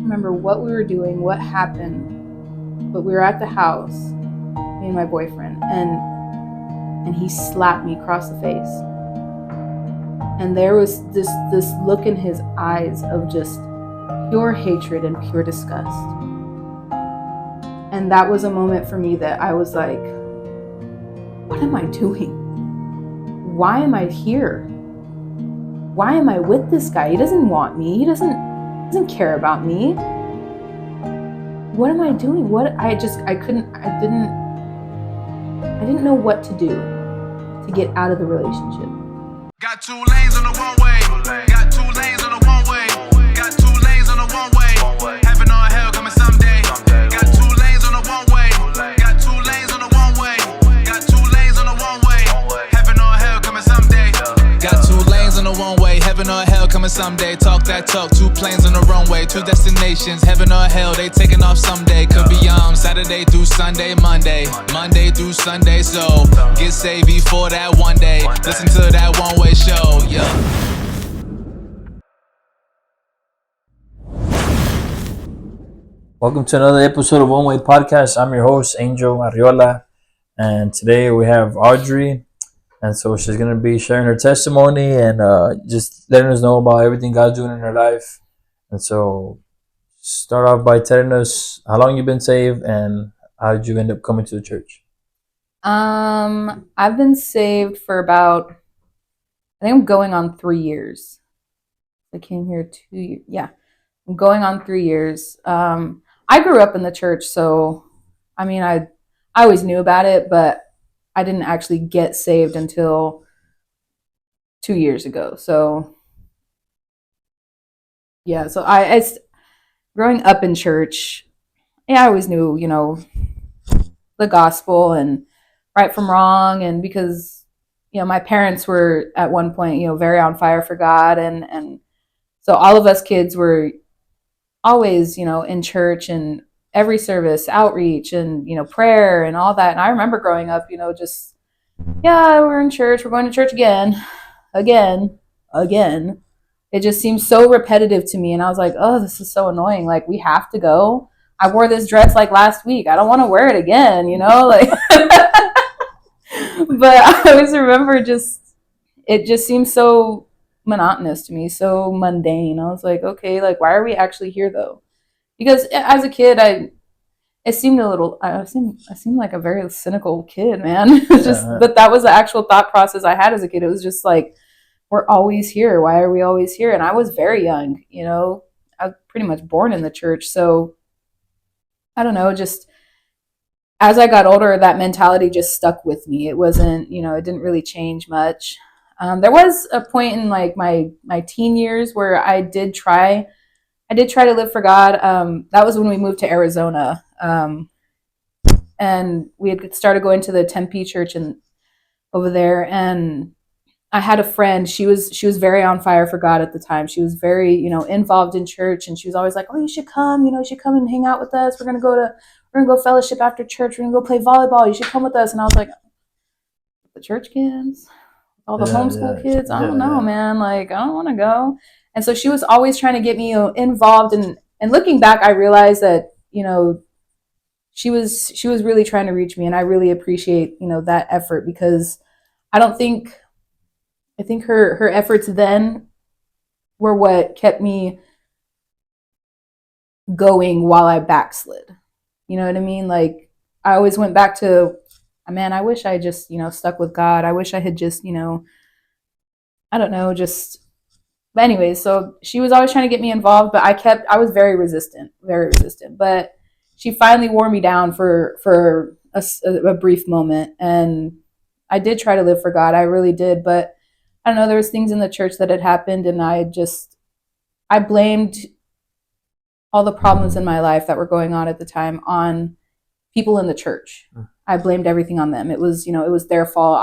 remember what we were doing, what happened, but we were at the house, me and my boyfriend, and he slapped me across the face. And there was this look in his eyes of just pure hatred and pure disgust. And that was a moment for me that I was like, what am I doing? Why am I here? Why am I with this guy? He doesn't want me. He doesn't care about me. What am I doing? I didn't know what to do to get out of the relationship. Got 2 lanes on the one way. Got 2 lanes on the one way. Got 2 lanes on the one way. Heaven or hell coming someday. Got 2 lanes on the one way. Got 2 lanes on the one way. Got 2 lanes on the one way. Heaven or hell coming someday. Got 2 lanes on the one way. Heaven or hell coming someday. Talk that talk. 2 planes on the runway. 2 destinations. Heaven or hell. They taking off someday. Could be Saturday through Sunday, Monday through Sunday. So get saved before that one day. Listen to that one way show. Yeah. Welcome to another episode of One Way Podcast. I'm your host, Angel Arriola, and today we have Audrey, and so she's going to be sharing her testimony and just letting us know about everything God's doing in her life. And so start off by telling us how long you've been saved and how did you end up coming to the church? I've been saved for about, I think I'm going on 3 years. I came here 2 years. Yeah, I'm going on 3 years. I grew up in the church, so I mean, I always knew about it, but I didn't actually get saved until 2 years ago. So yeah, so I growing up in church, yeah, I always knew, the gospel and right from wrong, and because my parents were at one point very on fire for God, and so all of us kids were always in church and every service, outreach, and prayer and all that. And I remember growing up, just we're in church, we're going to church again. It just seems so repetitive to me, and I was like, oh, this is so annoying. Like, we have to go. I wore this dress like last week. I don't want to wear it again, like. But I always remember it just seems so monotonous to me, so mundane. I was like, okay, like, why are we actually here though? Because as a kid, I seemed like a very cynical kid, man. It's just, but that was the actual thought process I had as a kid. It was just like, we're always here. Why are we always here? And I was very young, I was pretty much born in the church. So I don't know, just as I got older, that mentality just stuck with me. It wasn't, it didn't really change much. There was a point in like my teen years where I did try to live for God. That was when we moved to Arizona. And we had started going to the Tempe church and over there. And I had a friend, she was very on fire for God at the time. She was very, involved in church, and she was always like, oh, you should come, you should come and hang out with us. We're going to go fellowship after church. We're going to go play volleyball. You should come with us. And I was like, the church kids, all the homeschool kids. I don't know, man. Like, I don't want to go. And so she was always trying to get me involved. And looking back, I realized that, she was really trying to reach me. And I really appreciate, that effort, because I think her efforts then were what kept me going while I backslid. You know what I mean? Like, I always went back to, man, I wish I just, stuck with God. I wish I had just, I don't know, just, but anyways, so she was always trying to get me involved, but I was very resistant, but she finally wore me down for a brief moment. And I did try to live for God. I really did. But I don't know, there was things in the church that had happened, and I blamed all the problems in my life that were going on at the time on people in the church. I blamed everything on them. It was, it was their fault.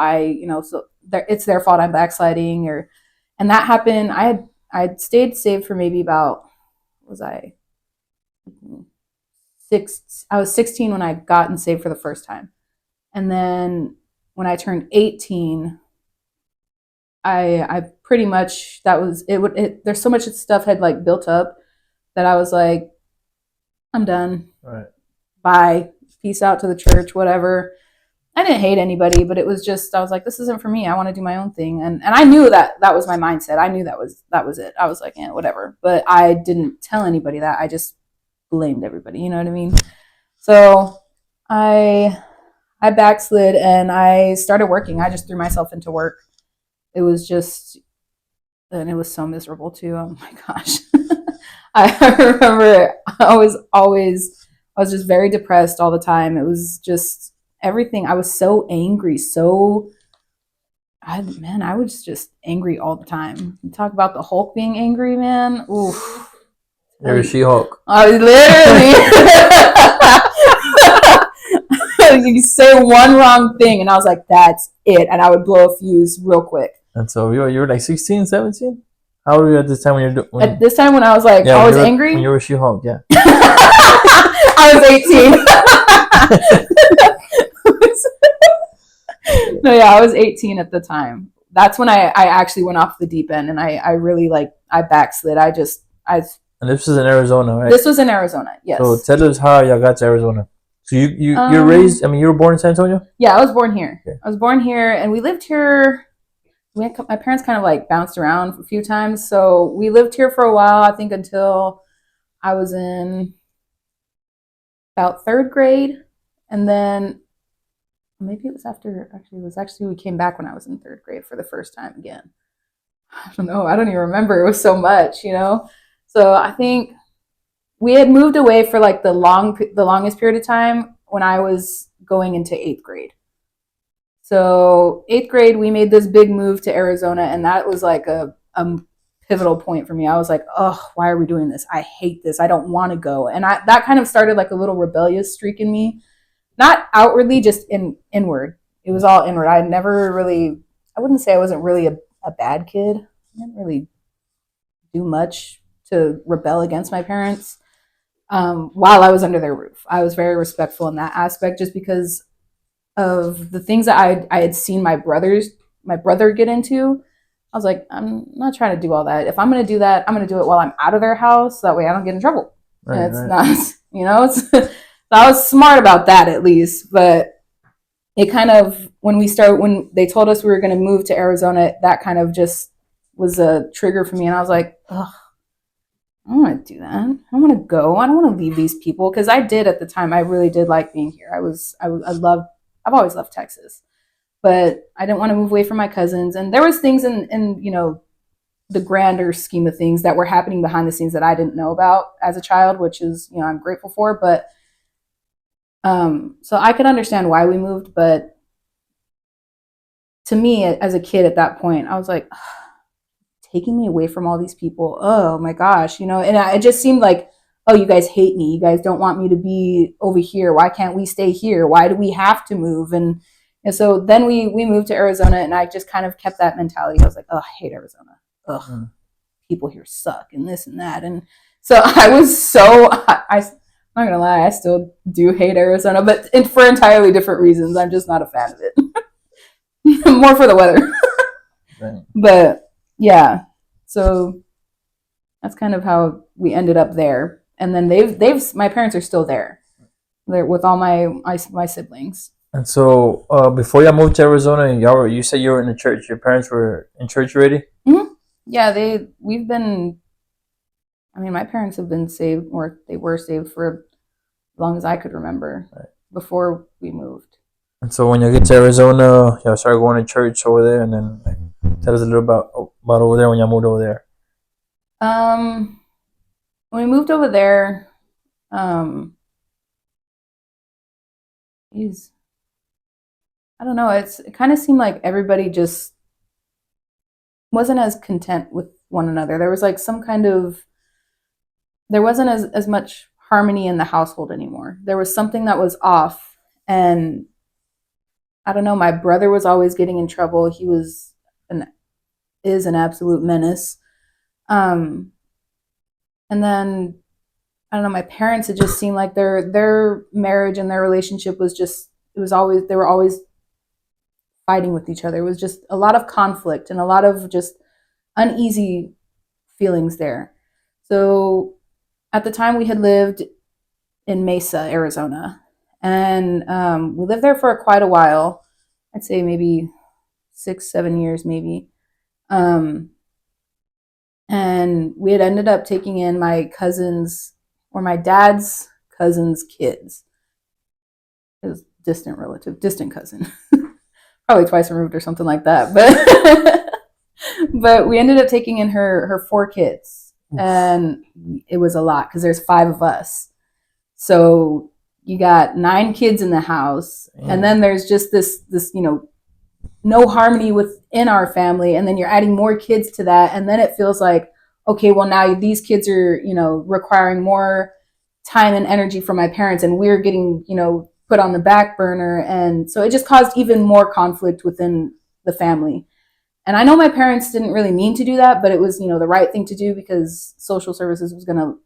It's their fault I'm backsliding, and that happened. I'd stayed saved for maybe about, I was 16 when I gotten saved for the first time. And then when I turned 18, I pretty much, that was it. There's so much stuff had like built up that I was like, I'm done. Right. Bye. Peace out to the church, whatever. I didn't hate anybody, but it was just, I was like, this isn't for me. I want to do my own thing. And I knew that was my mindset. I knew that was it. I was like, yeah, whatever. But I didn't tell anybody that. I just blamed everybody. You know what I mean? So I backslid and I started working. I just threw myself into work. It was just, and it was so miserable too. Oh my gosh. I remember I was just very depressed all the time. It was just everything. I was so angry. I was just angry all the time. You talk about the Hulk being angry, man. Oof. You're She-Hulk. I literally, you say one wrong thing, and I was like, "That's it," and I would blow a fuse real quick. And so you were like 16, 17? How old were you at this time when you're doing? At this time, when I was like, I was angry. When you were She-Hulk, yeah. I was 18. No, yeah, I was 18 at the time. That's when I actually went off the deep end, and I really I backslid. And this was in Arizona, right? This was in Arizona, yes. So tell us how y'all got to Arizona. So you're raised. I mean, you were born in San Antonio. Yeah, I was born here. Okay. I was born here, and we lived here. My parents kind of like bounced around a few times, so we lived here for a while. I think until I was in about third grade, and then maybe it was after. Actually, we came back when I was in third grade for the first time again. I don't know. I don't even remember. It was so much, you know. So I think we had moved away for like the longest period of time when I was going into eighth grade. So eighth grade, we made this big move to Arizona, and that was like a pivotal point for me. I was like, oh, why are we doing this? I hate this. I don't want to go. And that kind of started like a little rebellious streak in me. Not outwardly, just inward. It was all inward. I wouldn't say I wasn't really a bad kid. I didn't really do much to rebel against my parents while I was under their roof. I was very respectful in that aspect just because of the things that I had seen my brother get into. I was like, I'm not trying to do all that. If I'm going to do that, I'm going to do it while I'm out of their house. So that way I don't get in trouble. Right, and it's not, you know, I was smart about that at least. But it kind of, when they told us we were going to move to Arizona, that kind of just was a trigger for me. And I was like, ugh, I don't want to do that. I don't want to go. I don't want to leave these people. Because I did at the time. I really did like being here. I've always loved Texas, but I didn't want to move away from my cousins. And there was things in you know, the grander scheme of things that were happening behind the scenes that I didn't know about as a child, which is, you know, I'm grateful for. But so I could understand why we moved, but to me as a kid at that point, I was like, taking me away from all these people. Oh my gosh, you know, and it just seemed like, oh, you guys hate me. You guys don't want me to be over here. Why can't we stay here? Why do we have to move? And so then we moved to Arizona, and I just kind of kept that mentality. I was like, oh, I hate Arizona. Ugh, people here suck and this and that. And so I'm not going to lie, I still do hate Arizona, but for entirely different reasons. I'm just not a fan of it. More for the weather. Right. But yeah, so that's kind of how we ended up there. And then my parents are still there. They're with all my siblings. And so before y'all moved to Arizona, you said you were in the church. Your parents were in church already? Mm-hmm. Yeah, my parents have been saved, or they were saved for as long as I could remember, right, before we moved. And so when you get to Arizona, y'all started going to church over there, and then tell us a little about over there when y'all moved over there. When we moved over there, I don't know. It kind of seemed like everybody just wasn't as content with one another. There was like there wasn't as much harmony in the household anymore. There was something that was off, and I don't know. My brother was always getting in trouble. He is an absolute menace. And then I don't know. My parents, it just seemed like their marriage and their relationship was just, they were always fighting with each other. It was just a lot of conflict and a lot of just uneasy feelings there. So at the time we had lived in Mesa, Arizona. And we lived there for quite a while. I'd say maybe 6, 7 years, maybe. Um, and we had ended up taking in my cousin's or my dad's cousin's kids. It was distant relative, distant cousin, probably twice removed or something like that. But we ended up taking in her 4 kids, and it was a lot because there's 5 of us. So you got 9 kids in the house, and then there's just this no harmony within our family, and then you're adding more kids to that, and then it feels like, okay, well, now these kids are requiring more time and energy from my parents, and we're getting put on the back burner, and so it just caused even more conflict within the family. And I know my parents didn't really mean to do that, but it was the right thing to do because social services was going to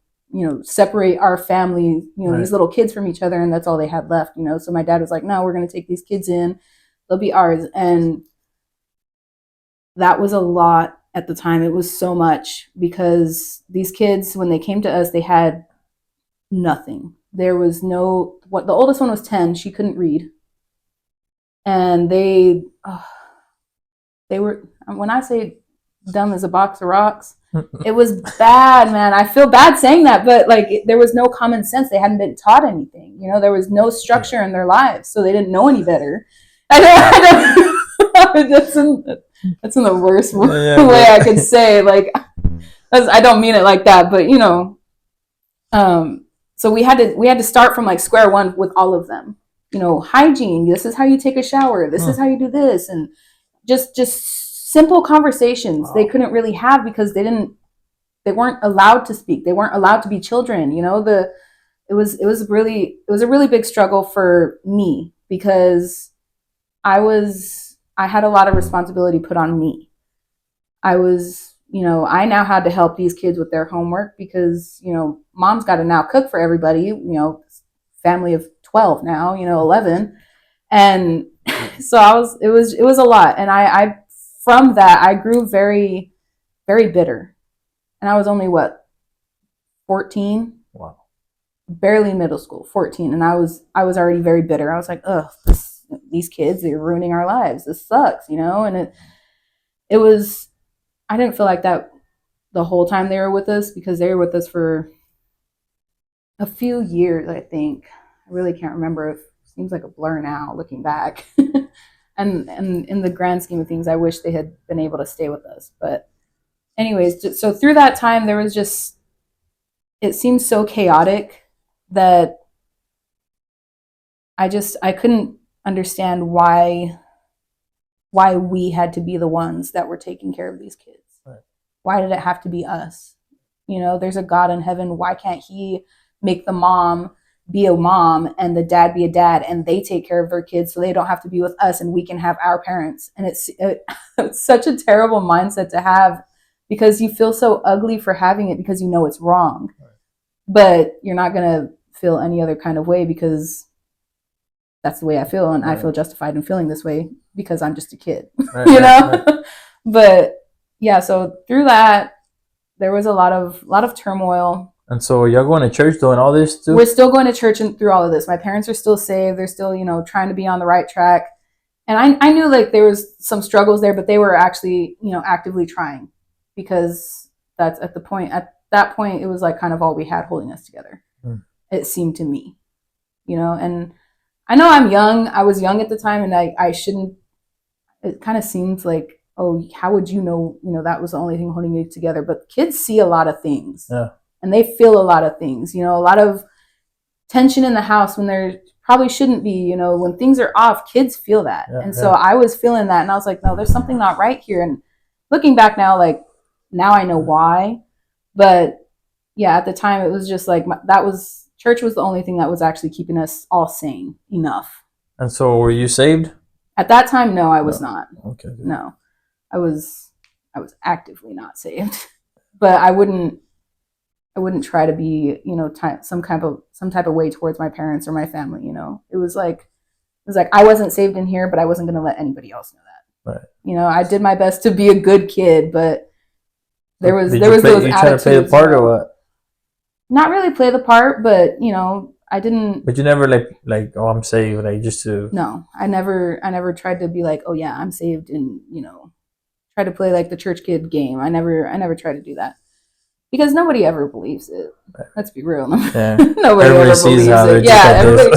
separate our family, Right. these little kids from each other, and that's all they had left. So my dad was like, no, we're going to take these kids in, they'll be ours. And that was a lot at the time. It was so much because these kids, when they came to us, they had nothing. There was the oldest one was 10. She couldn't read. And they were, when I say dumb as a box of rocks, it was bad, man. I feel bad saying that, but there was no common sense. They hadn't been taught anything. There was no structure in their lives, so they didn't know any better. That's in the worst way I could say. I don't mean it like that, but so we had to start from square one with all of them. Hygiene. This is how you take a shower. This is how you do this, and just simple conversations they couldn't really have because they weren't allowed to speak. They weren't allowed to be children. It was a really big struggle for me because I had a lot of responsibility put on me. I now had to help these kids with their homework because, mom's got to now cook for everybody, family of 12 now, 11. And so it was a lot. And I from that, I grew very, very bitter. And I was only 14? Wow. Barely middle school, 14. And I was already very bitter. I was like, ugh, these kids, they're ruining our lives. This sucks, and it was, I didn't feel like that the whole time they were with us because they were with us for a few years, I think. I really can't remember. It seems like a blur now looking back. and in the grand scheme of things, I wish they had been able to stay with us. But anyways, so through that time, there was just, it seemed so chaotic that I couldn't understand why we had to be the ones that were taking care of these kids. Right. Why did it have to be us? There's a God in heaven. Why can't he make the mom be a mom and the dad be a dad and they take care of their kids so they don't have to be with us and we can have our parents? And it's such a terrible mindset to have because you feel so ugly for having it because it's wrong. Right. But you're not going to feel any other kind of way because that's the way I feel, and right. I feel justified in feeling this way because I'm just a kid, right, Right. But yeah, so through that, there was a lot of turmoil. And so you're going to church doing all this too? We're still going to church and through all of this. My parents are still saved. They're still, trying to be on the right track. And I knew there was some struggles there, but they were actually, actively trying because at that point, it was kind of all we had holding us together. It seemed to me, and I know I'm young. I was young at the time and I shouldn't, it kind of seems like, oh, how would that was the only thing holding you together. But kids see a lot of things. Yeah. And they feel a lot of things, a lot of tension in the house when there probably shouldn't be, when things are off, kids feel that. Yeah, and so I was feeling that and I was like, no, there's something not right here. And looking back now, now I know why. But yeah, at the time it was just church was the only thing that was actually keeping us all sane enough. And so were you saved? At that time, no, I was not. Okay. Good. No, I was actively not saved, but I wouldn't try to be, some type of way towards my parents or my family. It was like I wasn't saved in here, but I wasn't going to let anybody else know that. Right. I did my best to be a good kid, but there was those attitudes. You trying to play the part or what? Not really play the part, but I didn't. But you never like oh, I'm saved, like just to. No, I never tried to be like, oh yeah, I'm saved, and try to play like the church kid game. I never tried to do that because nobody ever believes it. Let's be real. Yeah. Nobody Everybody ever sees believes how they're it. just Yeah, like everybody.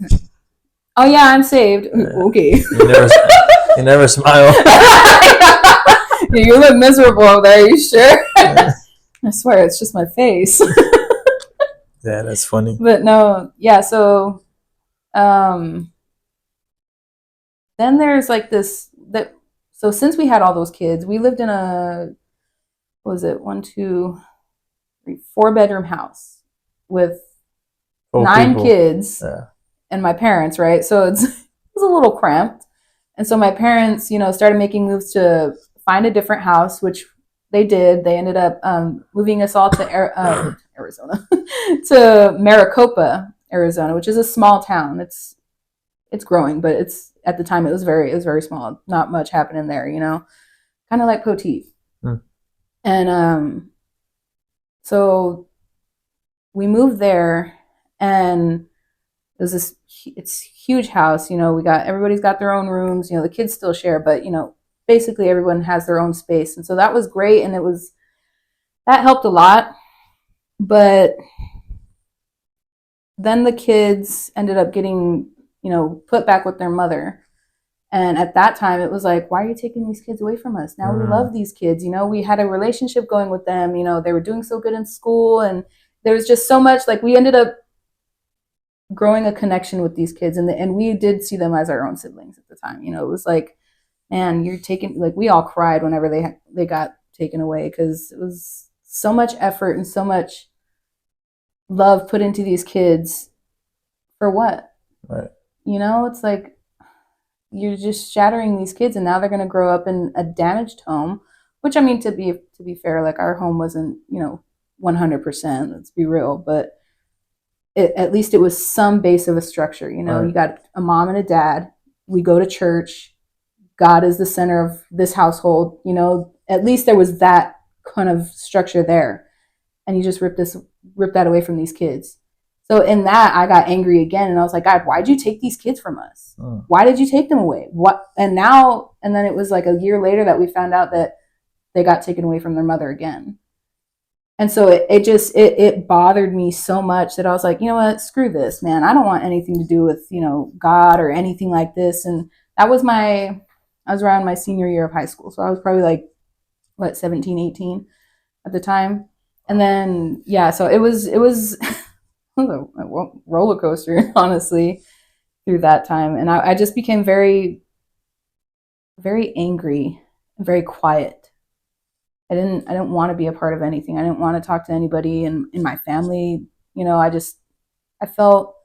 this. Oh yeah, I'm saved. Yeah. Okay. You never smile. You look miserable over there. Are you sure? I swear, it's just my face. Yeah, that's funny. But no, yeah. So, um, then there's like this that. So since we had all those kids, we lived in a what was it 4 bedroom house with Old 9 people. kids Yeah. and my parents, right? So it was a little cramped. And so my parents, started making moves to find a different house, which they did. They ended up moving us all to Arizona, to Maricopa, Arizona, which is a small town. It's growing, but at the time it was very small. Not much happening there, kind of like Poteet. Hmm. And so we moved there, and there's this it's huge house. Everybody's got their own rooms. The kids still share, but basically everyone has their own space, and so that was great, and that helped a lot. But then the kids ended up getting put back with their mother. And at that time, it was like, why are you taking these kids away from us? Now we love these kids. We had a relationship going with them. They were doing so good in school. And there was just so much, like, we ended up growing a connection with these kids. And we did see them as our own siblings at the time. It was like, man, you're taking, like, we all cried whenever they got taken away, because it was so much effort and so much love put into these kids for what? Right. It's like, you're just shattering these kids, and now they're going to grow up in a damaged home, which, I mean, to be fair, like, our home wasn't 100%, let's be real, but at least it was some base of a structure. Right. You got a mom and a dad, we go to church, God is the center of this household. At least there was that kind of structure there, and you just rip that away from these kids. So in that, I got angry again, and I was like, God, why'd you take these kids from us? Why did you take them away? What? And then it was like a year later that we found out that they got taken away from their mother again. And so it bothered me so much that I was like, you know what, screw this, man. I don't want anything to do with, God or anything like this. And that was I was around my senior year of high school. So I was probably like, 17, 18 at the time. And then, yeah, so it was a roller coaster, honestly, through that time. And I just became very, very angry and very quiet. I didn't want to be a part of anything. I didn't want to talk to anybody in my family. I felt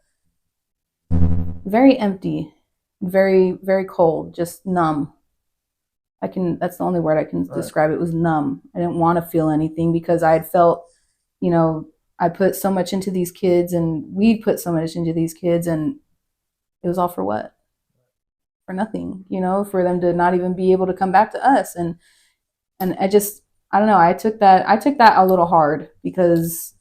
very empty, very, very cold, just numb. That's the only word I can describe it, was numb. I didn't want to feel anything because I had felt, I put so much into these kids, and we put so much into these kids, and it was all for what? For nothing, for them to not even be able to come back to us. And I don't know, I took that a little hard, because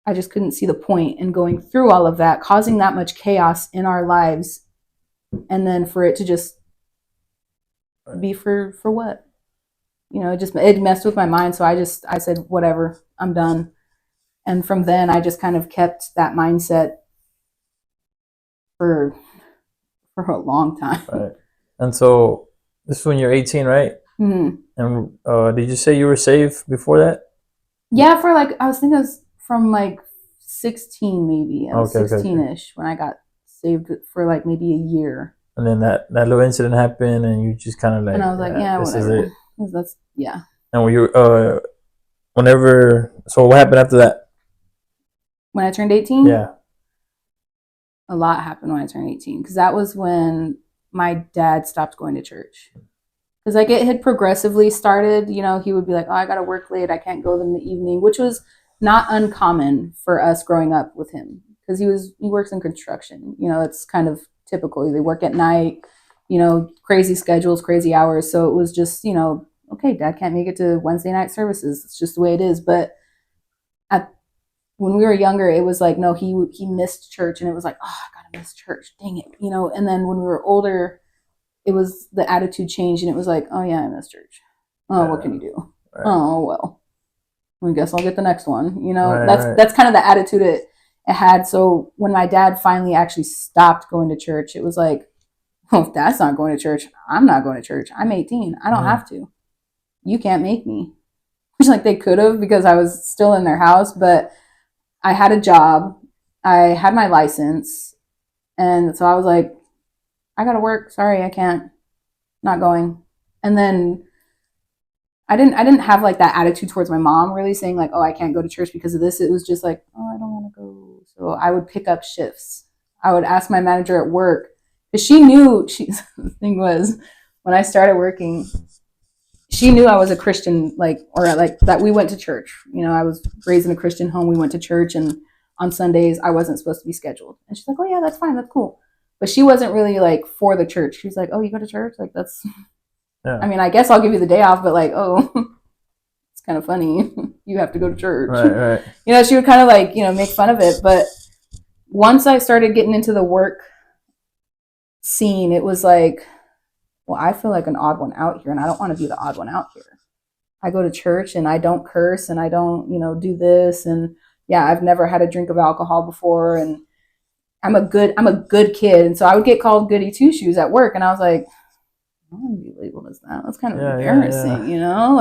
I just couldn't see the point in going through all of that, causing that much chaos in our lives, and then for it to just be for what? It messed with my mind. So I said, whatever, I'm done. And from then, I just kind of kept that mindset for a long time. Right. And so this is when you're 18, right? Mm-hmm. And did you say you were saved before that? Yeah, for like, I was from like 16, maybe. I was 16-ish when I got saved for like maybe a year. And then that little incident happened, and you just kind of like, and I was like, yeah, this whatever. is it. That's, yeah. And so what happened after that? When I turned 18? Yeah. A lot happened when I turned 18, because that was when my dad stopped going to church. Because like it had progressively started, he would be like, oh, I got to work late, I can't go in the evening, which was not uncommon for us growing up with him, because he works in construction. It's kind of typical. They work at night, crazy schedules, crazy hours. So it was just, okay, Dad can't make it to Wednesday night services. It's just the way it is. But when we were younger, it was like, no, he missed church, and it was like, oh, I gotta miss church, dang it, you know. And then when we were older, it was the attitude changed, and it was like, oh yeah, I miss church. Oh, what can you do? Right. Oh well, I guess I'll get the next one. You know, that's kind of the attitude it had. So when my dad finally actually stopped going to church, it was like, well, if Dad's not going to church, I'm not going to church. I'm 18. I don't have to. You can't make me. Which, like, they could have, because I was still in their house, but I had a job. I had my license. And so I was like, I got to work. Sorry, I can't. Not going. And then I didn't have like that attitude towards my mom, really saying like, oh, I can't go to church because of this. It was just like, oh, I don't want to go. So I would pick up shifts. I would ask my manager at work, because she knew, the thing was, when I started working, she knew I was a Christian, like, or like that we went to church. You know, I was raised in a Christian home. We went to church, and on Sundays I wasn't supposed to be scheduled. And she's like, oh yeah, that's fine. That's cool. But she wasn't really like for the church. She's like, oh, you go to church? Like, that's, yeah. I mean, I guess I'll give you the day off, but like, oh, it's kind of funny. You have to go to church. Right. You know, she would kind of like, you know, make fun of it. But once I started getting into the work scene, it was like, well, I feel like an odd one out here, and I don't want to be the odd one out here. I go to church and I don't curse, and I don't, you know, do this. And yeah, I've never had a drink of alcohol before, and I'm a good kid. And so I would get called goody two shoes at work, and I was like, I don't want to be labeled as that. That's kind of embarrassing, you know?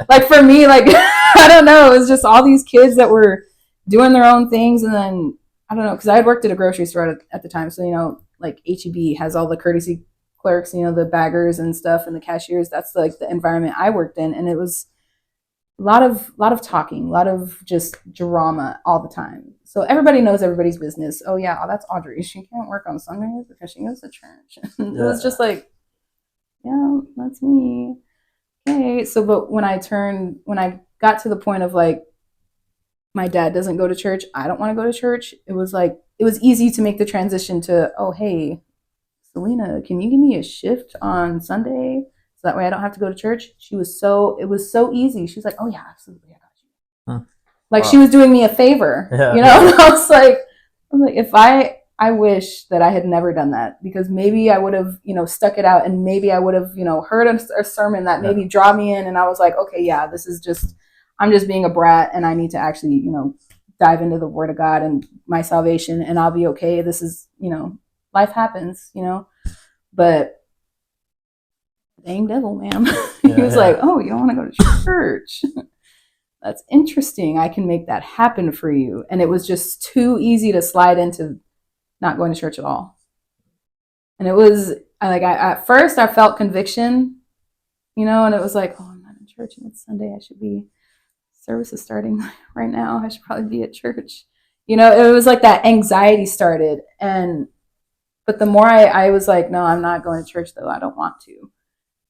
Like for me, like, I don't know. It was just all these kids that were doing their own things. And then, I don't know, because I had worked at a grocery store at the time. So, you know, like HEB has all the courtesy clerks, you know, the baggers and stuff, and the cashiers. That's like the environment I worked in. And it was a lot of talking, a lot of just drama all the time. So everybody knows everybody's business. Oh yeah, oh, that's Audrey. She can't work on Sundays because she goes to church. It was just like, yeah, that's me. Okay. So, but when I got to the point of like, my dad doesn't go to church, I don't want to go to church, it was like, it was easy to make the transition to, oh, hey, Selena, can you give me a shift on Sunday so that way I don't have to go to church? It was so easy. She was like, oh yeah, absolutely, I got you. Huh. Like, wow. She was doing me a favor, you know? And I was like, if I wish that I had never done that, because maybe I would have, you know, stuck it out, and maybe I would have, you know, heard a sermon that maybe draw me in, and I was like, okay, yeah, this is just, I'm just being a brat, and I need to actually, you know, dive into the Word of God and my salvation, and I'll be okay. This is, you know, life happens, you know. But dang devil, man. He was like, oh, you don't want to go to church? That's interesting. I can make that happen for you. And it was just too easy to slide into not going to church at all. And it was like, at first I felt conviction, you know, and it was like, oh, I'm not in church and it's Sunday. Service is starting right now. I should probably be at church. You know, it was like that anxiety started. But the more I was like, no, I'm not going to church though. I don't want to.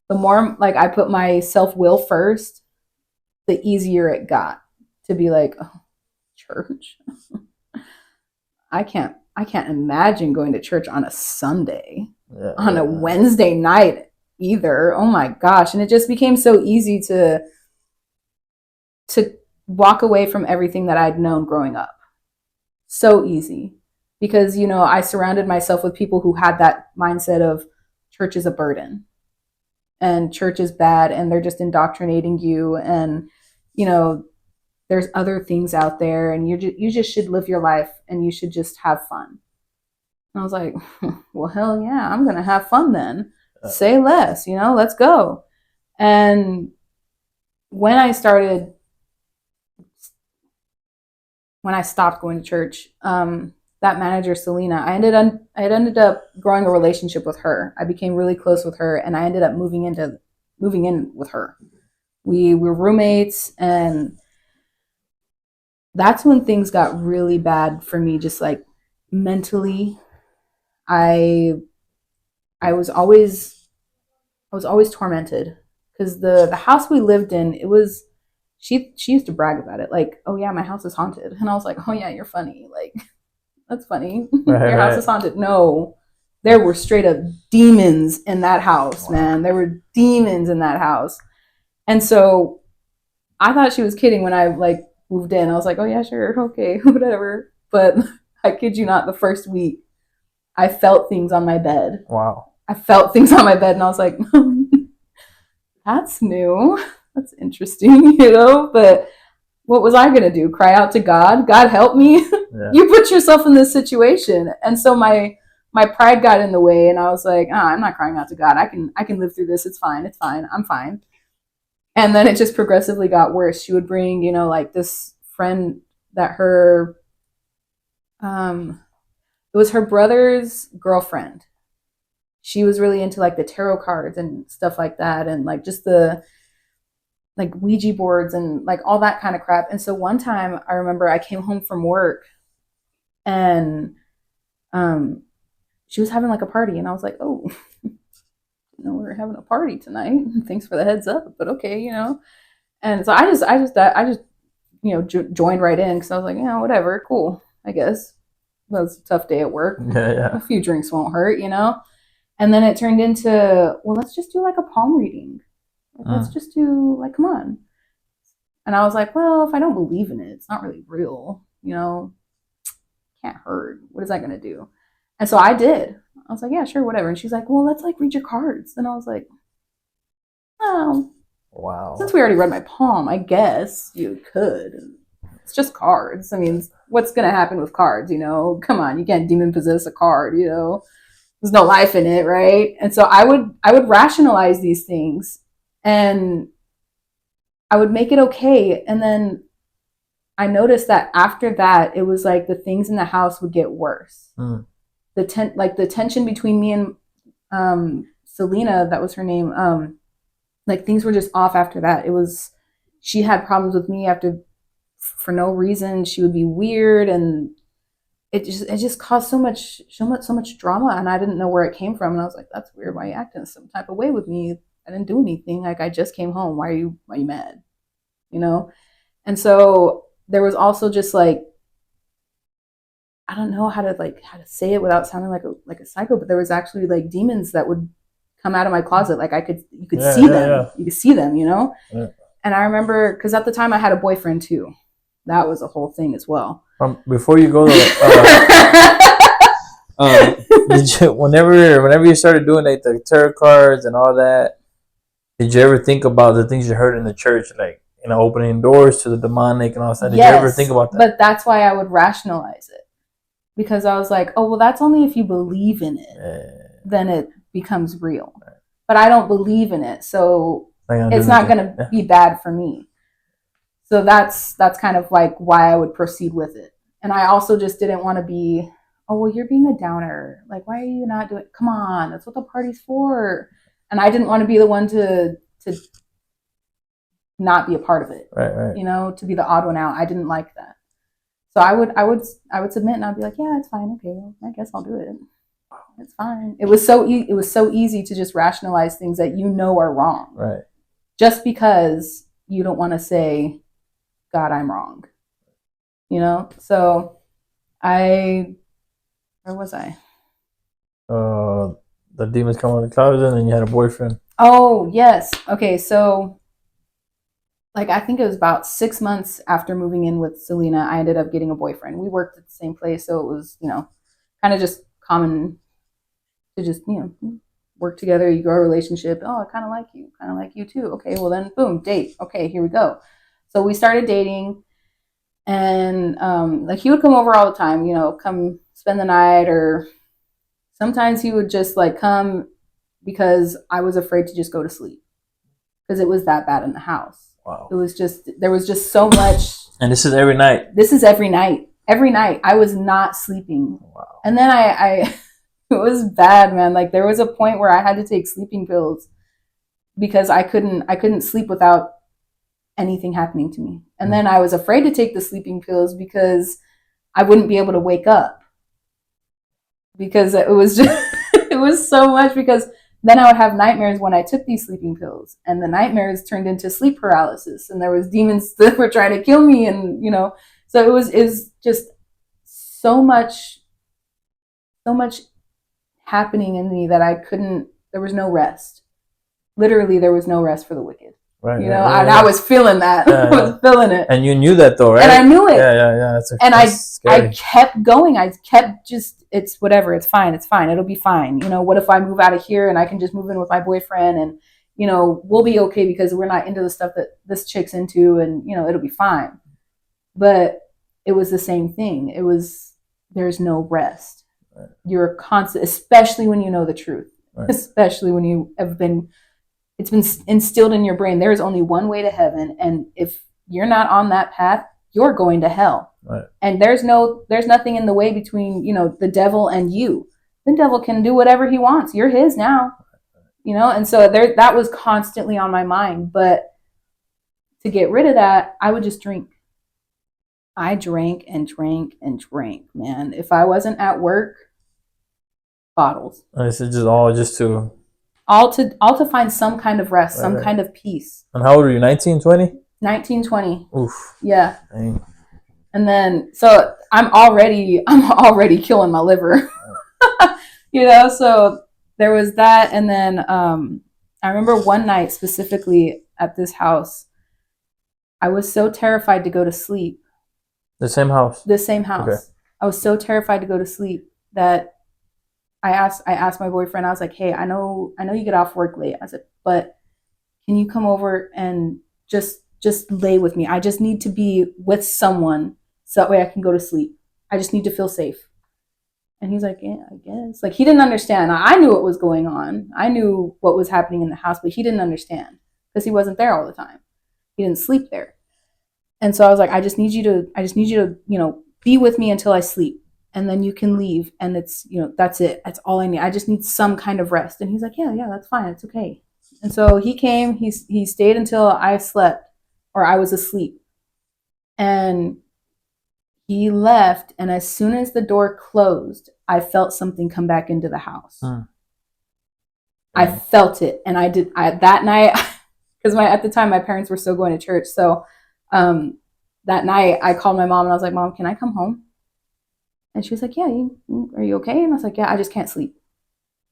The more like I put my self-will first, the easier it got to be like, oh, church. I can't imagine going to church on a Sunday, on a Wednesday night either. Oh my gosh. And it just became so easy to walk away from everything that I'd known growing up. So easy. Because, you know, I surrounded myself with people who had that mindset of church is a burden and church is bad and they're just indoctrinating you, and, you know, there's other things out there, and you just should live your life and you should just have fun. And I was like, well, hell yeah, I'm going to have fun then. Say less, you know, let's go. And when I stopped going to church, that manager, Selena, I had ended up growing a relationship with her. I became really close with her, and I ended up moving in with her. We were roommates, and that's when things got really bad for me, just like mentally. I was always tormented, because the house we lived in, it was, she used to brag about it, like, oh yeah, my house is haunted. And I was like, oh yeah, you're funny, like, that's funny. Your house is haunted. No, there were straight up demons in that house, man. There were demons in that house. And so I thought she was kidding when I like moved in. I was like, oh yeah, sure, okay, whatever. But I kid you not, the first week, I felt things on my bed. Wow. I felt things on my bed, and I was like, that's new. That's interesting, But what was I gonna do? Cry out to God? God help me! Yeah. You put yourself in this situation, and so my pride got in the way, and I was like, I'm not crying out to God. I can live through this. It's fine. It's fine. I'm fine. And then it just progressively got worse. She would bring, like this friend that it was her brother's girlfriend. She was really into like the tarot cards and stuff like that, and like just the like Ouija boards and like all that kind of crap. And so one time I remember I came home from work, and she was having like a party, and I was like, oh, we're having a party tonight. Thanks for the heads up, but okay. And so I just joined right in because I was like, whatever, cool, I guess. That was a tough day at work. Yeah. A few drinks won't hurt. And then it turned into, well, let's just do like a palm reading. Let's just do like, come on. And I was like, well, if I don't believe in it, it's not really real. Can't hurt. What is that going to do? And so I did. I was like, yeah, sure, whatever. And she's like, well, let's like read your cards. And I was like, oh, wow. Since we already read my palm, I guess you could. It's just cards. I mean, what's going to happen with cards? Come on, you can't demon possess a card. There's no life in it, right? And so I would rationalize these things, and I would make it okay. And then I noticed that after that, it was like the things in the house would get worse. The tension between me and Selena, that was her name. Like things were just off after that. She had problems with me for no reason. She would be weird, and it just caused so much drama, and I didn't know where it came from. And I was like, that's weird. Why are you acting some type of way with me? I didn't do anything. Like, I just came home. Why are you mad? And so there was also just like, I don't know how to say it without sounding like a psycho, but there was actually like demons that would come out of my closet. Like you could see them. Yeah. You could see them, Yeah. And I remember, because at the time I had a boyfriend too. That was a whole thing as well. Before you go, whenever you started doing like the tarot cards and all that, did you ever think about the things you heard in the church, like opening doors to the demonic and all that? Did you ever think about that? But that's why I would rationalize it, because I was like, oh well, that's only if you believe in it, then it becomes real. Right. But I don't believe in it, so it's not going to be bad for me. So that's kind of like why I would proceed with it. And I also just didn't want to be, oh, well, you're being a downer. Like, why are you not doing it? Come on, that's what the party's for. And I didn't want to be the one to not be a part of it. Right. To be the odd one out. I didn't like that. So I would submit, and I'd be like, yeah, it's fine. Okay, well, I guess I'll do it. It's fine. It was so easy to just rationalize things that are wrong. Right. Just because you don't want to say, God, I'm wrong. So where was I? The demons come out of the closet, and then you had a boyfriend. Oh, yes. Okay, so I think it was about 6 months after moving in with Selena, I ended up getting a boyfriend. We worked at the same place, so it was, kind of just common to just, work together. You grow a relationship. Oh, I kind of like you too. Okay, well then, boom, date. Okay, here we go. So we started dating, and he would come over all the time, come spend the night, or sometimes he would just come because I was afraid to just go to sleep because it was that bad in the house. Wow. There was just so much. And this is every night? This is every night. Every night. I was not sleeping. Wow. And then I it was bad, man. There was a point where I had to take sleeping pills because I couldn't sleep without anything happening to me. And then I was afraid to take the sleeping pills because I wouldn't be able to wake up, because it was just it was so much, because then I would have nightmares when I took these sleeping pills, and the nightmares turned into sleep paralysis, and there was demons that were trying to kill me, and so it was just so much happening in me that there was no rest. Literally, there was no rest for the wicked. Right. You know, and I was feeling that. Yeah, I was feeling it. And you knew that though, right? And I knew it. Yeah. I kept going. I kept just, it's whatever. It's fine. It'll be fine. You know, what if I move out of here and I can just move in with my boyfriend and, you know, we'll be okay because we're not into the stuff that this chick's into and, you know, it'll be fine. But it was the same thing. There's no rest. Right. You're constant, especially when you know the truth, right. Especially when you have it's been instilled in your brain. There is only one way to heaven. And if you're not on that path, you're going to hell. Right. And there's nothing in the way between, you know, the devil and you. The devil can do whatever he wants. You're his now, you know? And so that was constantly on my mind. But to get rid of that, I would just drink. I drank and drank and drank, man. If I wasn't at work, bottles. And it's just all to find some kind of rest, some kind of peace. And how old were you? 19, 20? 19, 20. Oof. Yeah. Dang. And then, so I'm already killing my liver, you know? So there was that. And then, I remember one night specifically at this house, I was so terrified to go to sleep. The same house? The same house. Okay. I was so terrified to go to sleep that I asked my boyfriend, I was like, hey, I know you get off work late. I said, but can you come over and just lay with me? I just need to be with someone so that way I can go to sleep. I just need to feel safe. And he's like, yeah, I guess. Like, he didn't understand. I knew what was going on. I knew what was happening in the house, but he didn't understand because he wasn't there all the time. He didn't sleep there. And so I was like, I just need you to, you know, be with me until I sleep. And then you can leave. And it's, you know, that's it. That's all I need. I just need some kind of rest. And he's like, yeah, that's fine. It's okay. And so he came, he stayed until I slept or I was asleep. And he left. And as soon as the door closed, I felt something come back into the house. I felt it. And that night, because at the time my parents were still going to church. So that night I called my mom and I was like, Mom, can I come home? And she was like, yeah, are you okay? And I was like, yeah, I just can't sleep.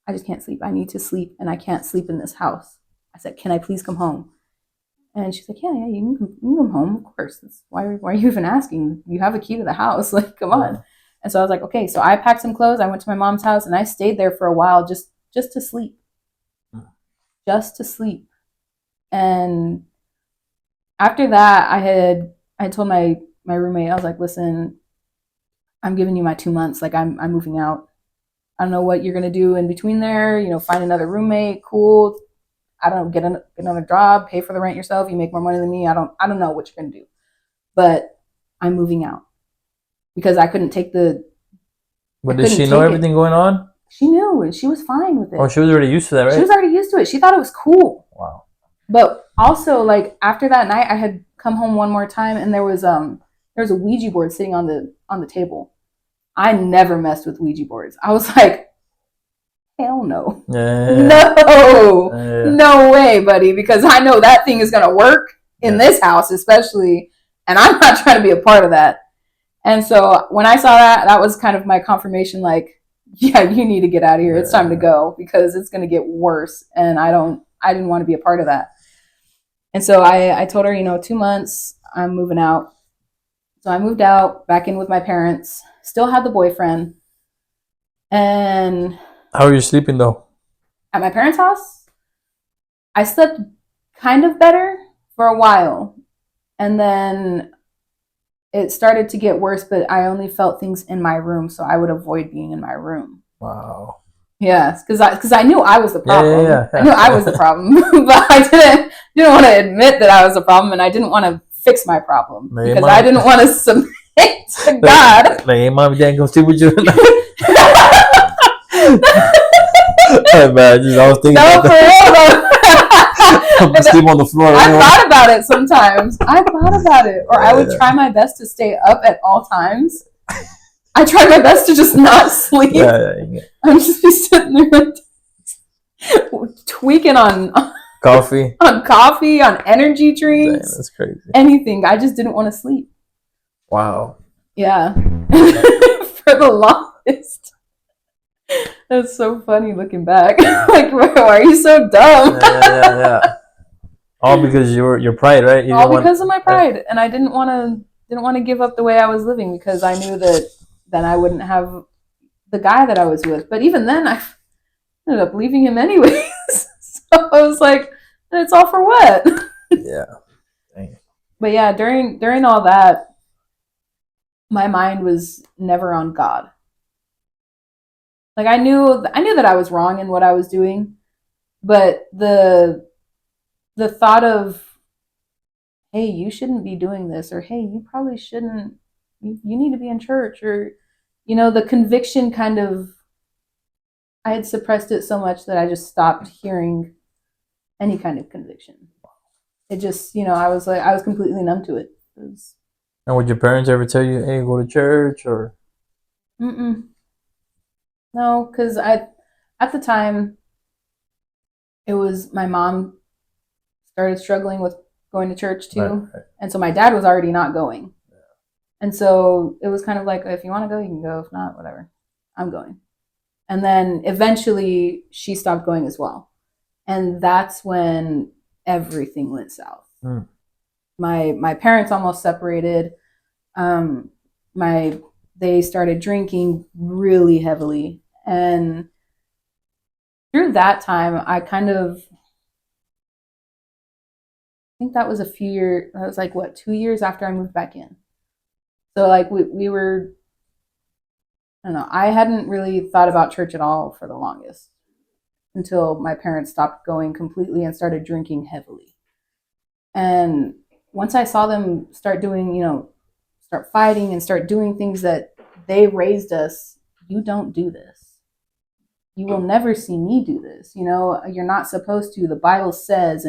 I need to sleep and I can't sleep in this house. I said, can I please come home? And she's like, yeah, you can come home. Of course. Why are you even asking? You have a key to the house. Like, come on. And so I was like, okay. So I packed some clothes. I went to my mom's house and I stayed there for a while just to sleep. Just to sleep. And after that, I told my roommate, I was like, listen, I'm giving you my 2 months. Like, I'm moving out. I don't know what you're going to do in between there. You know, find another roommate. Cool. I don't get another job, pay for the rent yourself. You make more money than me. I don't know what you're going to do, but I'm moving out because I couldn't take the. But did she know everything going on? She knew and she was fine with it. Oh, she was already used to that, right? She was already used to it. She thought it was cool. Wow. But also, like, after that night, I had come home one more time and there was a Ouija board sitting on the table. I never messed with Ouija boards. I was like, hell no. No way, buddy, because I know that thing is going to work in this house, especially, and I'm not trying to be a part of that. And so when I saw that was kind of my confirmation, like, yeah, you need to get out of here. It's time to go because it's going to get worse. And I didn't want to be a part of that. And so I told her, you know, 2 months, I'm moving out. So I moved out, back in with my parents, still had the boyfriend. And how are you sleeping though? At my parents' house, I slept kind of better for a while. And then it started to get worse, but I only felt things in my room, so I would avoid being in my room. Wow. Yes, because I knew I was the problem. Yeah. I knew I was the problem, but I didn't want to admit that I was the problem, and I didn't want to fix my problem because I didn't want to submit to God. Like, hey, Mom, Dad, come sleep with you. Hey, man, I was thinking about that. I'm sleep on the floor. I thought about it sometimes. Or I would try my best to stay up at all times. I tried my best to just not sleep. Yeah. I'm just be sitting there like tweaking on coffee, on energy drinks. Damn, that's crazy. Anything. I just didn't want to sleep. Wow. Yeah. For the longest. That's so funny looking back. Like, why are you so dumb? Yeah. All because your pride, right? You All didn't because of my right. pride, and I didn't want to give up the way I was living because I knew that then I wouldn't have the guy that I was with. But even then, I ended up leaving him anyways. So I was like, it's all for what? Yeah. Dang. But yeah, during all that, my mind was never on God. Like I knew that I was wrong in what I was doing, but the thought of, hey, you shouldn't be doing this, or hey, you probably shouldn't, you need to be in church, or the conviction kind of, I had suppressed it so much that I just stopped hearing any kind of conviction. It just, I was like, I was completely numb to it. And would your parents ever tell you, "Hey, go to church," or? Mm-mm. No, because at the time, it was my mom started struggling with going to church too. Right. And so my dad was already not going. Yeah. And so it was kind of like, if you want to go, you can go. If not, whatever. I'm going. And then eventually she stopped going as well. And that's when everything went south. Mm. My parents almost separated. They started drinking really heavily. And through that time, I think that was a few years, that was like 2 years after I moved back in. So like we were, I don't know, I hadn't really thought about church at all for the longest until my parents stopped going completely and started drinking heavily. And once I saw them start doing, start fighting and start doing things that they raised us, you don't do this. You will never see me do this. You're not supposed to. The Bible says,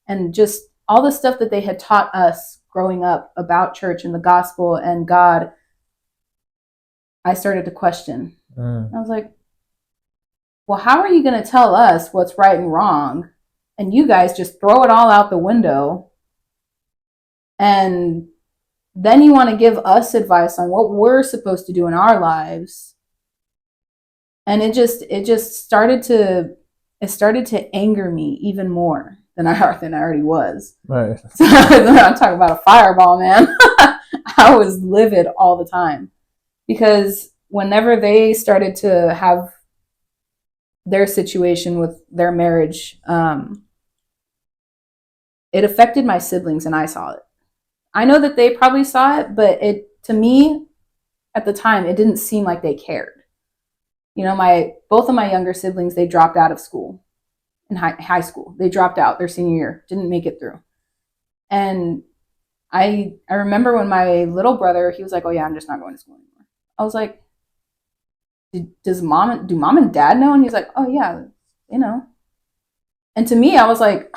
and just all the stuff that they had taught us growing up about church and the gospel and God, I started to question. I was like, well, how are you going to tell us what's right and wrong? And you guys just throw it all out the window. And then you want to give us advice on what we're supposed to do in our lives. And it just started to anger me even more than I already was. Right. So I'm talking about a fireball, man. I was livid all the time because whenever they started to have their situation with their marriage, it affected my siblings, and I saw it. I know that they probably saw it, but to me, at the time, it didn't seem like they cared. Both of my younger siblings, they dropped out of school. In high school, they dropped out their senior year, didn't make it through. And I remember when my little brother, he was like, "Oh yeah, I'm just not going to school anymore." I was like, do mom and dad know? And he's like, "Oh yeah, they know." And to me, I was like,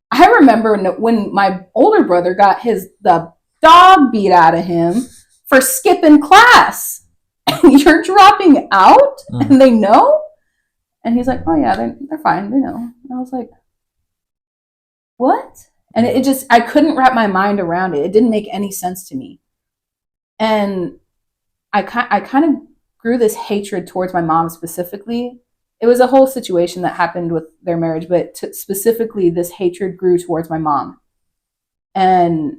I remember when my older brother got the dog beat out of him for skipping class. And you're dropping out, and they know? And he's like, "Oh yeah, they're fine, they know." And I was like, what? And it just, I couldn't wrap my mind around it. It didn't make any sense to me. And I kind of grew this hatred towards my mom specifically. It was a whole situation that happened with their marriage, but specifically this hatred grew towards my mom. And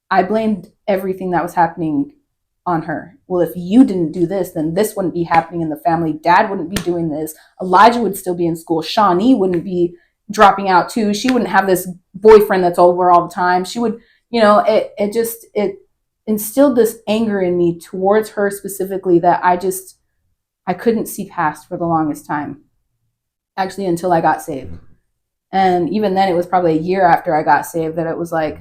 I blamed everything that was happening on her. Well, if you didn't do this, then this wouldn't be happening in the family. Dad wouldn't be doing this. Elijah would still be in school. Shawnee wouldn't be dropping out too. She wouldn't have this boyfriend that's over all the time. She would, it instilled this anger in me towards her specifically that I couldn't see past for the longest time, actually, until I got saved. And even then, it was probably a year after I got saved that it was like,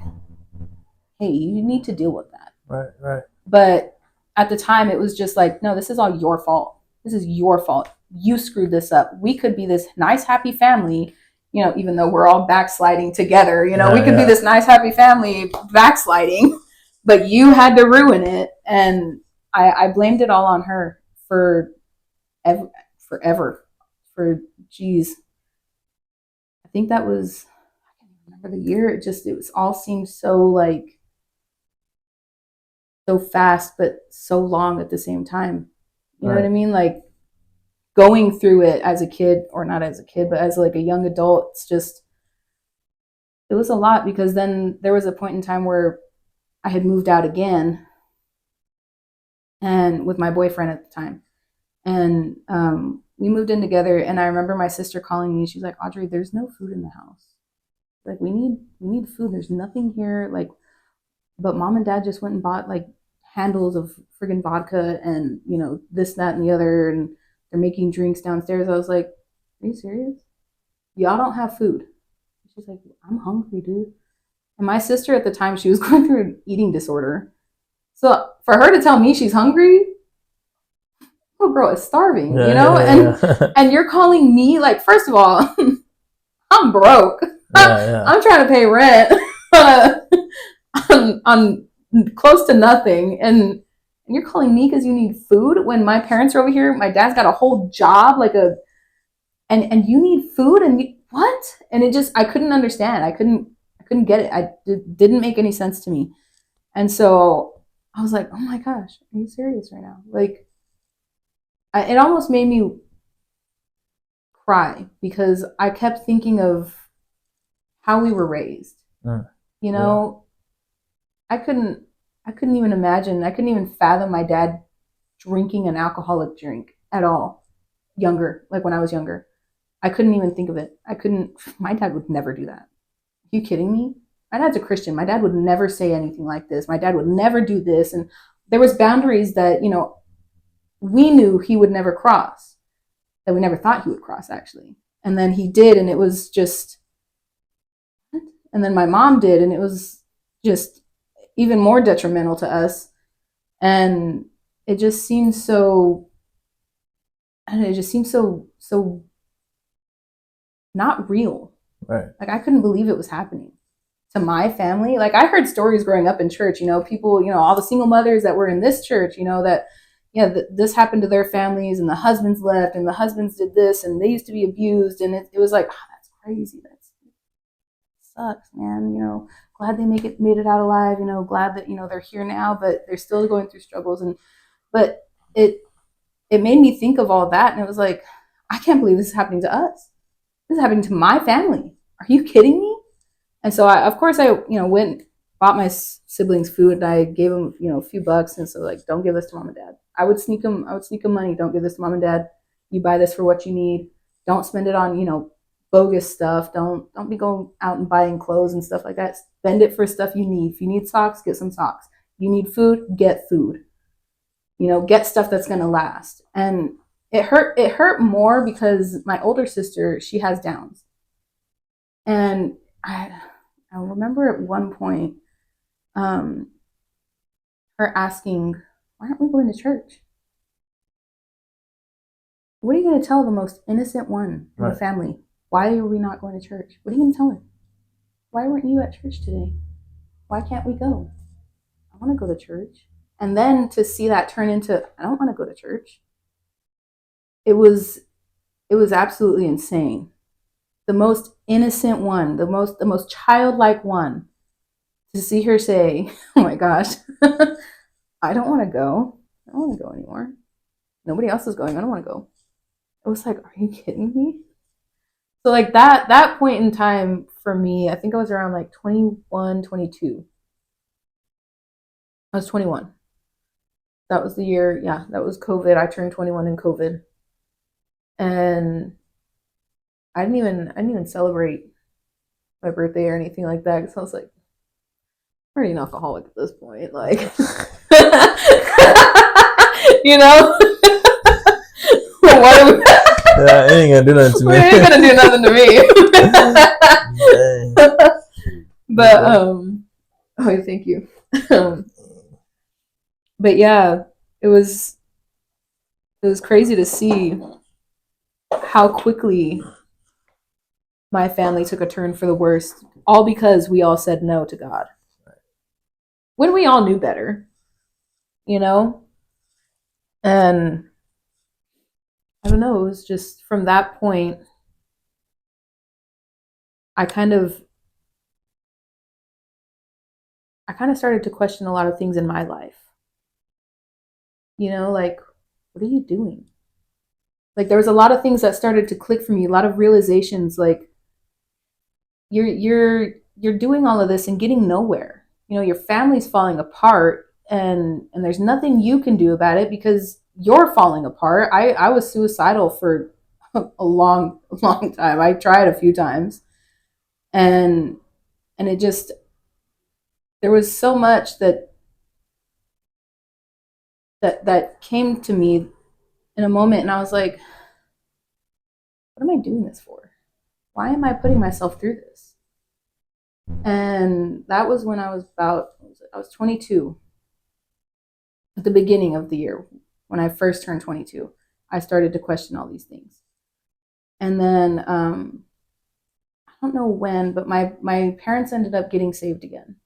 hey, you need to deal with that. Right. But at the time, it was just like, no, this is all your fault. This is your fault. You screwed this up. We could be this nice, happy family, even though we're all backsliding together. We could be this nice, happy family backsliding, but you had to ruin it. And I blamed it all on her forever. Geez. I think that was, I can't remember the year. All seemed so so fast, but so long at the same time. You know what I mean? Like going through it as a kid, or not as a kid, but as like a young adult, it was a lot, because then there was a point in time where I had moved out again, and with my boyfriend at the time, and we moved in together. And I remember my sister calling me. She's like, Audrey, there's no food in the house. Like, we need food. There's nothing here. Like, but mom and dad just went and bought like handles of friggin' vodka and, you know, this, that, and the other, and they're making drinks downstairs. I was like, are you serious? Y'all don't have food. She's like, I'm hungry, dude. And my sister at the time, she was going through an eating disorder. So for her to tell me she's hungry, little girl is starving, you know? And you're calling me, like, first of all, I'm broke. I'm trying to pay rent on close to nothing. And you're calling me because you need food when my parents are over here. My dad's got a whole job, and you need food, and what? And it just, I couldn't understand. I couldn't get it. It didn't make any sense to me. And so I was like, oh my gosh, are you serious right now? Like, it almost made me cry, because I kept thinking of how we were raised. You know, I couldn't even imagine. I couldn't even fathom my dad drinking an alcoholic drink at all. Like when I was younger, I couldn't even think of it. My dad would never do that. Are you kidding me? My dad's a Christian. My dad would never say anything like this. My dad would never do this. And there was boundaries that, you know, we knew he would never cross, that we never thought he would cross, actually. And then he did, and it was just, and then my mom did, and it was just even more detrimental to us. And it just seemed so, I don't know, it just seemed so not real. Right. Like, I couldn't believe it was happening to my family. Like, I heard stories growing up in church, you know, people, you know, all the single mothers that were in this church, you know, that, yeah, this happened to their families, and the husbands left, and the husbands did this, and they used to be abused. And it was like, oh, that's crazy. That sucks, man. You know, glad they made it out alive. You know, glad that, you know, they're here now, but they're still going through struggles. But it made me think of all that, and it was like, I can't believe this is happening to us. This is happening to my family. Are you kidding me? And so of course I, you know, went, bought my siblings food, and I gave them, you know, a few bucks. And so, like, don't give this to mom and dad. I would sneak them money. Don't give this to mom and dad. You buy this for what you need. Don't spend it on, you know, bogus stuff. Don't be going out and buying clothes and stuff like that. Spend it for stuff you need. If you need socks, get some socks. You need food, get food. You know, get stuff that's going to last. And it hurt more because my older sister, she has Downs. And I remember at one point, her asking, why aren't we going to church? What are you going to tell the most innocent one in the family? Why are we not going to church? What are you going to tell her? Why weren't you at church today? Why can't we go? I want to go to church. And then to see that turn into, I don't want to go to church. It was absolutely insane. The most innocent one, the most childlike one, to see her say, oh my gosh, I don't want to go. I don't want to go anymore. Nobody else is going. I don't want to go. It was like, are you kidding me? So like that point in time for me, I think I was around like 21, 22. I was 21. That was the year, yeah, that was COVID. I turned 21 in COVID. And I didn't even celebrate my birthday or anything like that, because I was like, I'm already an alcoholic at this point. Like, you know? What are we? Yeah, it ain't gonna do nothing to me. It ain't gonna do nothing to me. But oh, thank you. But yeah, it was crazy to see how quickly my family took a turn for the worst, all because we all said no to God. When we all knew better, you know? And I don't know, it was just from that point, I kind of started to question a lot of things in my life. You know, like, what are you doing? Like, there was a lot of things that started to click for me, a lot of realizations, like, you're you're doing all of this and getting nowhere. You know, your family's falling apart, and there's nothing you can do about it because you're falling apart. I was suicidal for a long time. I tried a few times, and it just, there was so much that came to me in a moment, and I was like, what am I doing this for? Why am I putting myself through this? And that was when I was about, I was 22 at the beginning of the year. When I first turned 22, I started to question all these things. And then I don't know when, but my parents ended up getting saved again.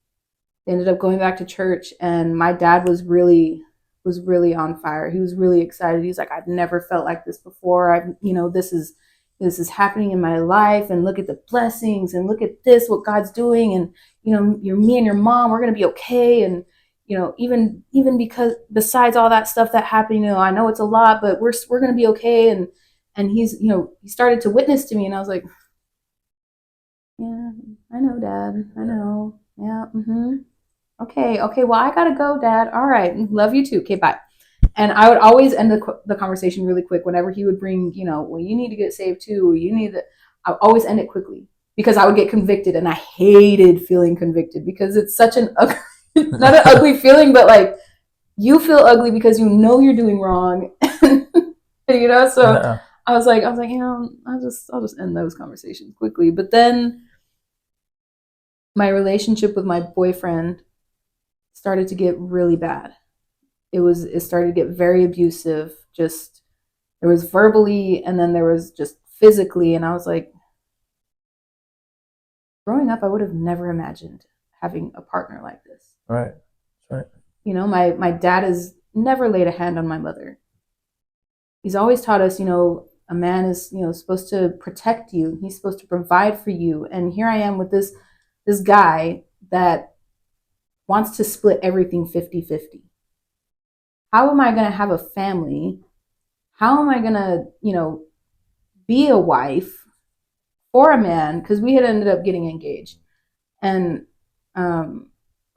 They ended up going back to church, and my dad was really on fire. He was really excited. He's like, I've never felt like this before. This is happening in my life, and look at the blessings, and look at this, what God's doing, and you're me and your mom, we're gonna be okay. And even because besides all that stuff that happened, I know it's a lot, but we're gonna be okay. And he's he started to witness to me, and I was like, yeah, I know, Dad, I know, yeah, okay, well, I gotta go, Dad. All right, love you too. Okay, bye. And I would always end the conversation really quick whenever he would bring, well, you need to get saved too. I would always end it quickly because I would get convicted, and I hated feeling convicted because it's such an ugly, not an ugly feeling, but like you feel ugly because you're doing wrong, So Yeah. I was like, I'll just end those conversations quickly. But then my relationship with my boyfriend started to get really bad. It started to get very abusive. Just, there was verbally, and then there was just physically. And I was like, growing up, I would have never imagined having a partner like this. Right. Right. My dad has never laid a hand on my mother. He's always taught us, a man is, supposed to protect you. He's supposed to provide for you. And here I am with this guy that wants to split everything 50-50. How am I going to have a family? How am I going to, be a wife for a man? Because we had ended up getting engaged. And I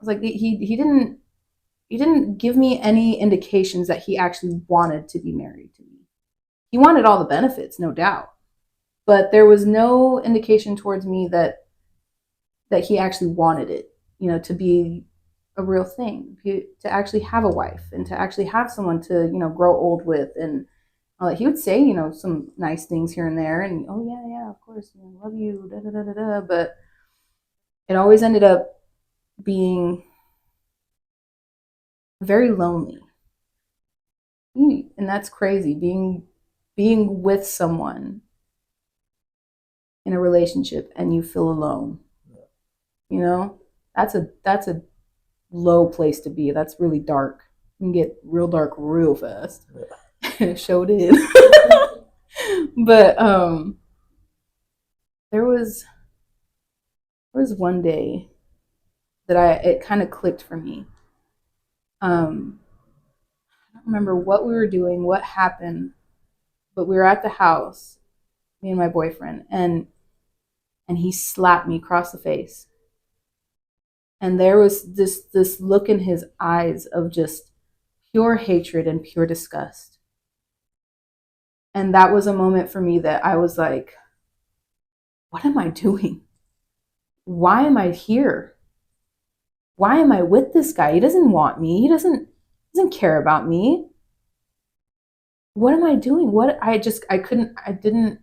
was like, he didn't give me any indications that he actually wanted to be married to me. He wanted all the benefits, no doubt. But there was no indication towards me that he actually wanted it, to be a real thing, to actually have a wife and to actually have someone to, grow old with. And he would say, some nice things here and there. And, oh, yeah, of course, love you, da, da, da, da, da. But it always ended up being very lonely. And that's crazy, being with someone in a relationship and you feel alone. That's a low place to be. That's really dark. You can get real dark real fast. Yeah. Show did. But there was one day that it kind of clicked for me. I don't remember what we were doing, what happened, but we were at the house, me and my boyfriend, and he slapped me across the face. And there was this look in his eyes of just pure hatred and pure disgust. And that was a moment for me that I was like, what am I doing? Why am I here? Why am I with this guy? He doesn't want me. He doesn't care about me. What am I doing? I didn't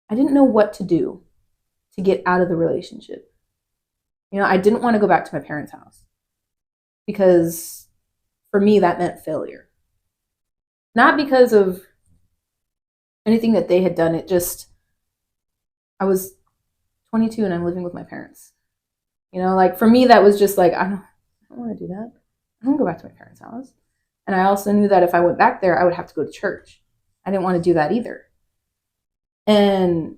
know what to do to get out of the relationship. I didn't want to go back to my parents' house because for me that meant failure. Not because of anything that they had done. It just, I was 22 and I'm living with my parents. Like for me that was just like, I don't want to do that. I don't want to go back to my parents' house. And I also knew that if I went back there, I would have to go to church. I didn't want to do that either. And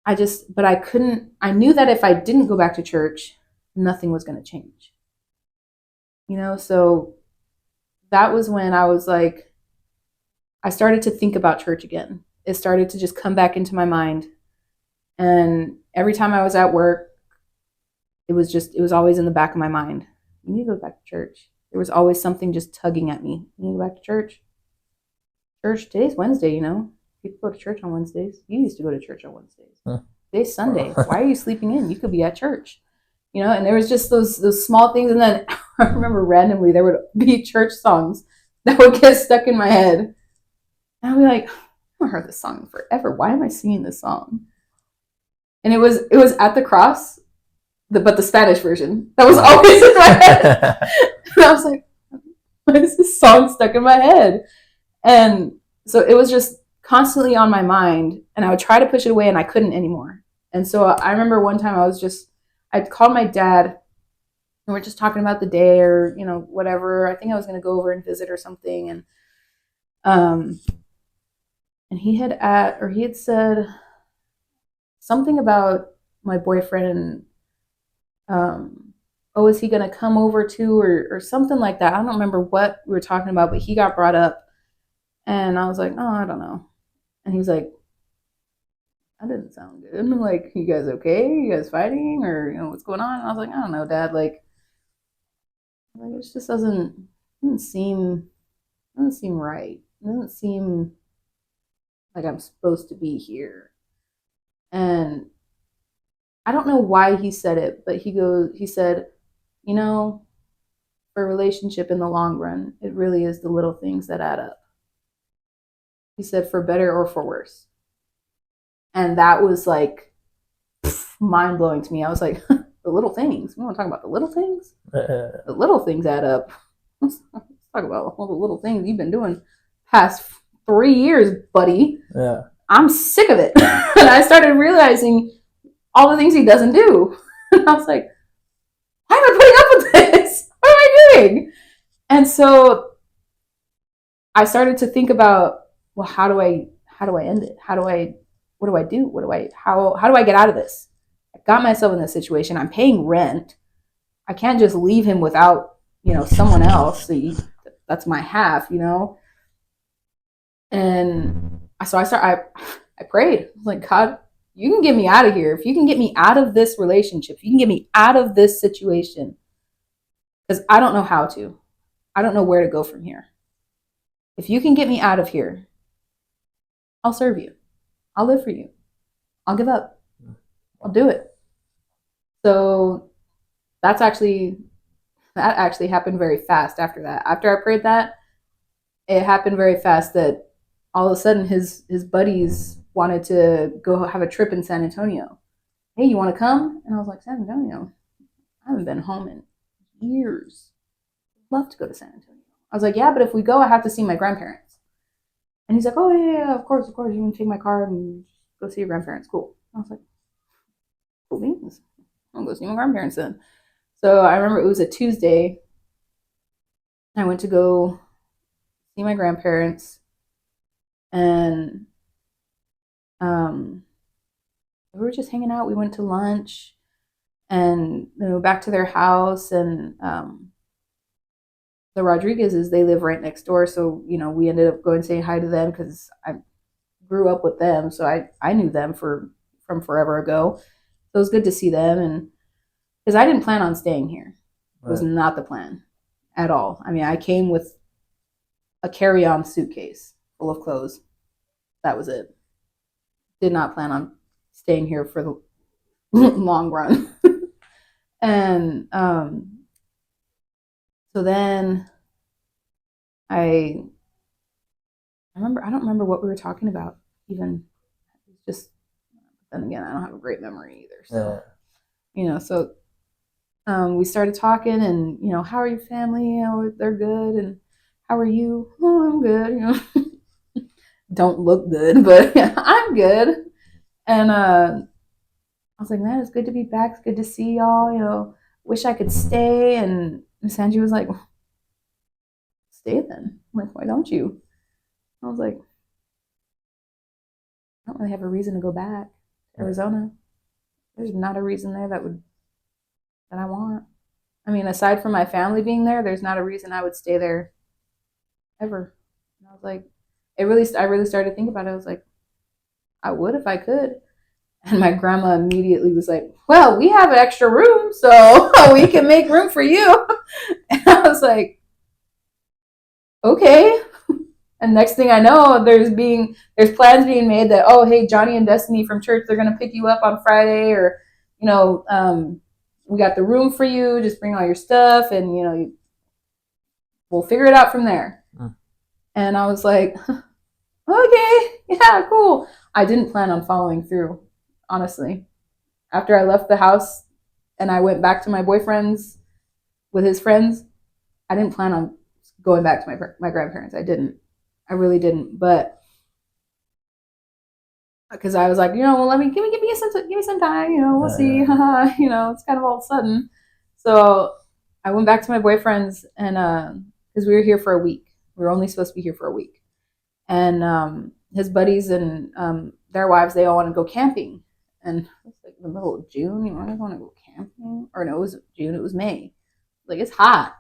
I knew that if I didn't go back to church, nothing was going to change. So that was when I was like, I started to think about church again. It started to just come back into my mind. And every time I was at work, it was always in the back of my mind. You need to go back to church. There was always something just tugging at me. You need to go back to church. Church, today's Wednesday, you know. People go to church on Wednesdays. You used to go to church on Wednesdays. Huh. Today's Sunday. Why are you sleeping in? You could be at church. You know, and there was just those small things. And then I remember randomly there would be church songs that would get stuck in my head. And I'd be like, I haven't heard this song in forever. Why am I singing this song? And it was At the Cross, but the Spanish version. That was always in my head. And I was like, why is this song stuck in my head? And so it was just constantly on my mind, and I would try to push it away, and I couldn't anymore. And so I remember one time I'd called my dad, and we're just talking about the day or, you know, whatever. I think I was going to go over and visit or something. And he had said something about my boyfriend and, oh, is he going to come over too, or something like that. I don't remember what we were talking about, but he got brought up. And I was like, oh, I don't know. And he was like, that doesn't sound good. And I'm like, you guys okay? You guys fighting? Or, you know, what's going on? And I was like, I don't know, Dad. Like it just doesn't seem right. It doesn't seem like I'm supposed to be here. And I don't know why he said it, but he said, you know, for a relationship in the long run, it really is the little things that add up. He said, for better or for worse. And that was like mind blowing to me. I was like, the little things. We want to talk about the little things? The little things add up. Let's talk about all the little things you've been doing past 3 years, buddy. Yeah. I'm sick of it. And I started realizing all the things he doesn't do. And I was like, why am I putting up with this? What am I doing? And so I started to think about, well, how do I end it? What do I do? How do I get out of this? I got myself in this situation. I'm paying rent. I can't just leave him without, you know, someone else. So that's my half, you know? And so I prayed. I was like, God, you can get me out of here. If you can get me out of this relationship, if you can get me out of this situation, because I don't know how to. I don't know where to go from here. If you can get me out of here, I'll serve you. I'll live for you. I'll give up. I'll do it. So that actually happened very fast after that. After I prayed that, it happened very fast that all of a sudden his buddies wanted to go have a trip in San Antonio. Hey, you want to come? And I was like, San Antonio? I haven't been home in years. I'd love to go to San Antonio. I was like, yeah, but if we go, I have to see my grandparents. And he's like, oh, yeah, of course. You can take my car and go see your grandparents. Cool. I was like, cool beans. I'll go see my grandparents then. So I remember it was a Tuesday. I went to go see my grandparents. And we were just hanging out. We went to lunch and, you know, back to their house. And the Rodriguezes, they live right next door. So, you know, we ended up going to say hi to them because I grew up with them. So I knew them from forever ago. So it was good to see them. And because I didn't plan on staying here. It was not the plan at all. I mean, I came with a carry-on suitcase full of clothes. That was it. Did not plan on staying here for the long run. And so then I don't remember what we were talking about even. Just then again, I don't have a great memory either. So you know, so we started talking, and, you know, how are your family? You know, they're good. And how are you? Oh, I'm good. You know, don't look good, but I'm good. And I was like, man, it's good to be back. It's good to see y'all. You know, wish I could stay. And Miss Angie was like, stay then. I'm like, why don't you? I was like, I don't really have a reason to go back to Arizona. There's not a reason there that I want. I mean, aside from my family being there, there's not a reason I would stay there ever. And I was like, I really started to think about it. I was like, I would if I could. And my grandma immediately was like, well, we have an extra room, so we can make room for you. And I was like, okay. And next thing I know, there's plans being made that, oh, hey, Johnny and Destiny from church, they're gonna pick you up on Friday, or we got the room for you. Just bring all your stuff, and we'll figure it out from there. And I was like, okay, yeah, cool. I didn't plan on following through, honestly. After I left the house and I went back to my boyfriend's with his friends, I didn't plan on going back to my grandparents. I didn't. I really didn't. But because I was like, well, give me some time. We'll see. It's kind of all sudden. So I went back to my boyfriend's, and because we were here for a week. We were only supposed to be here for a week. And his buddies and their wives, they all want to go camping. And it's like the middle of June. You guys want to go camping? Or no, it was June. It was May. Like, it's hot.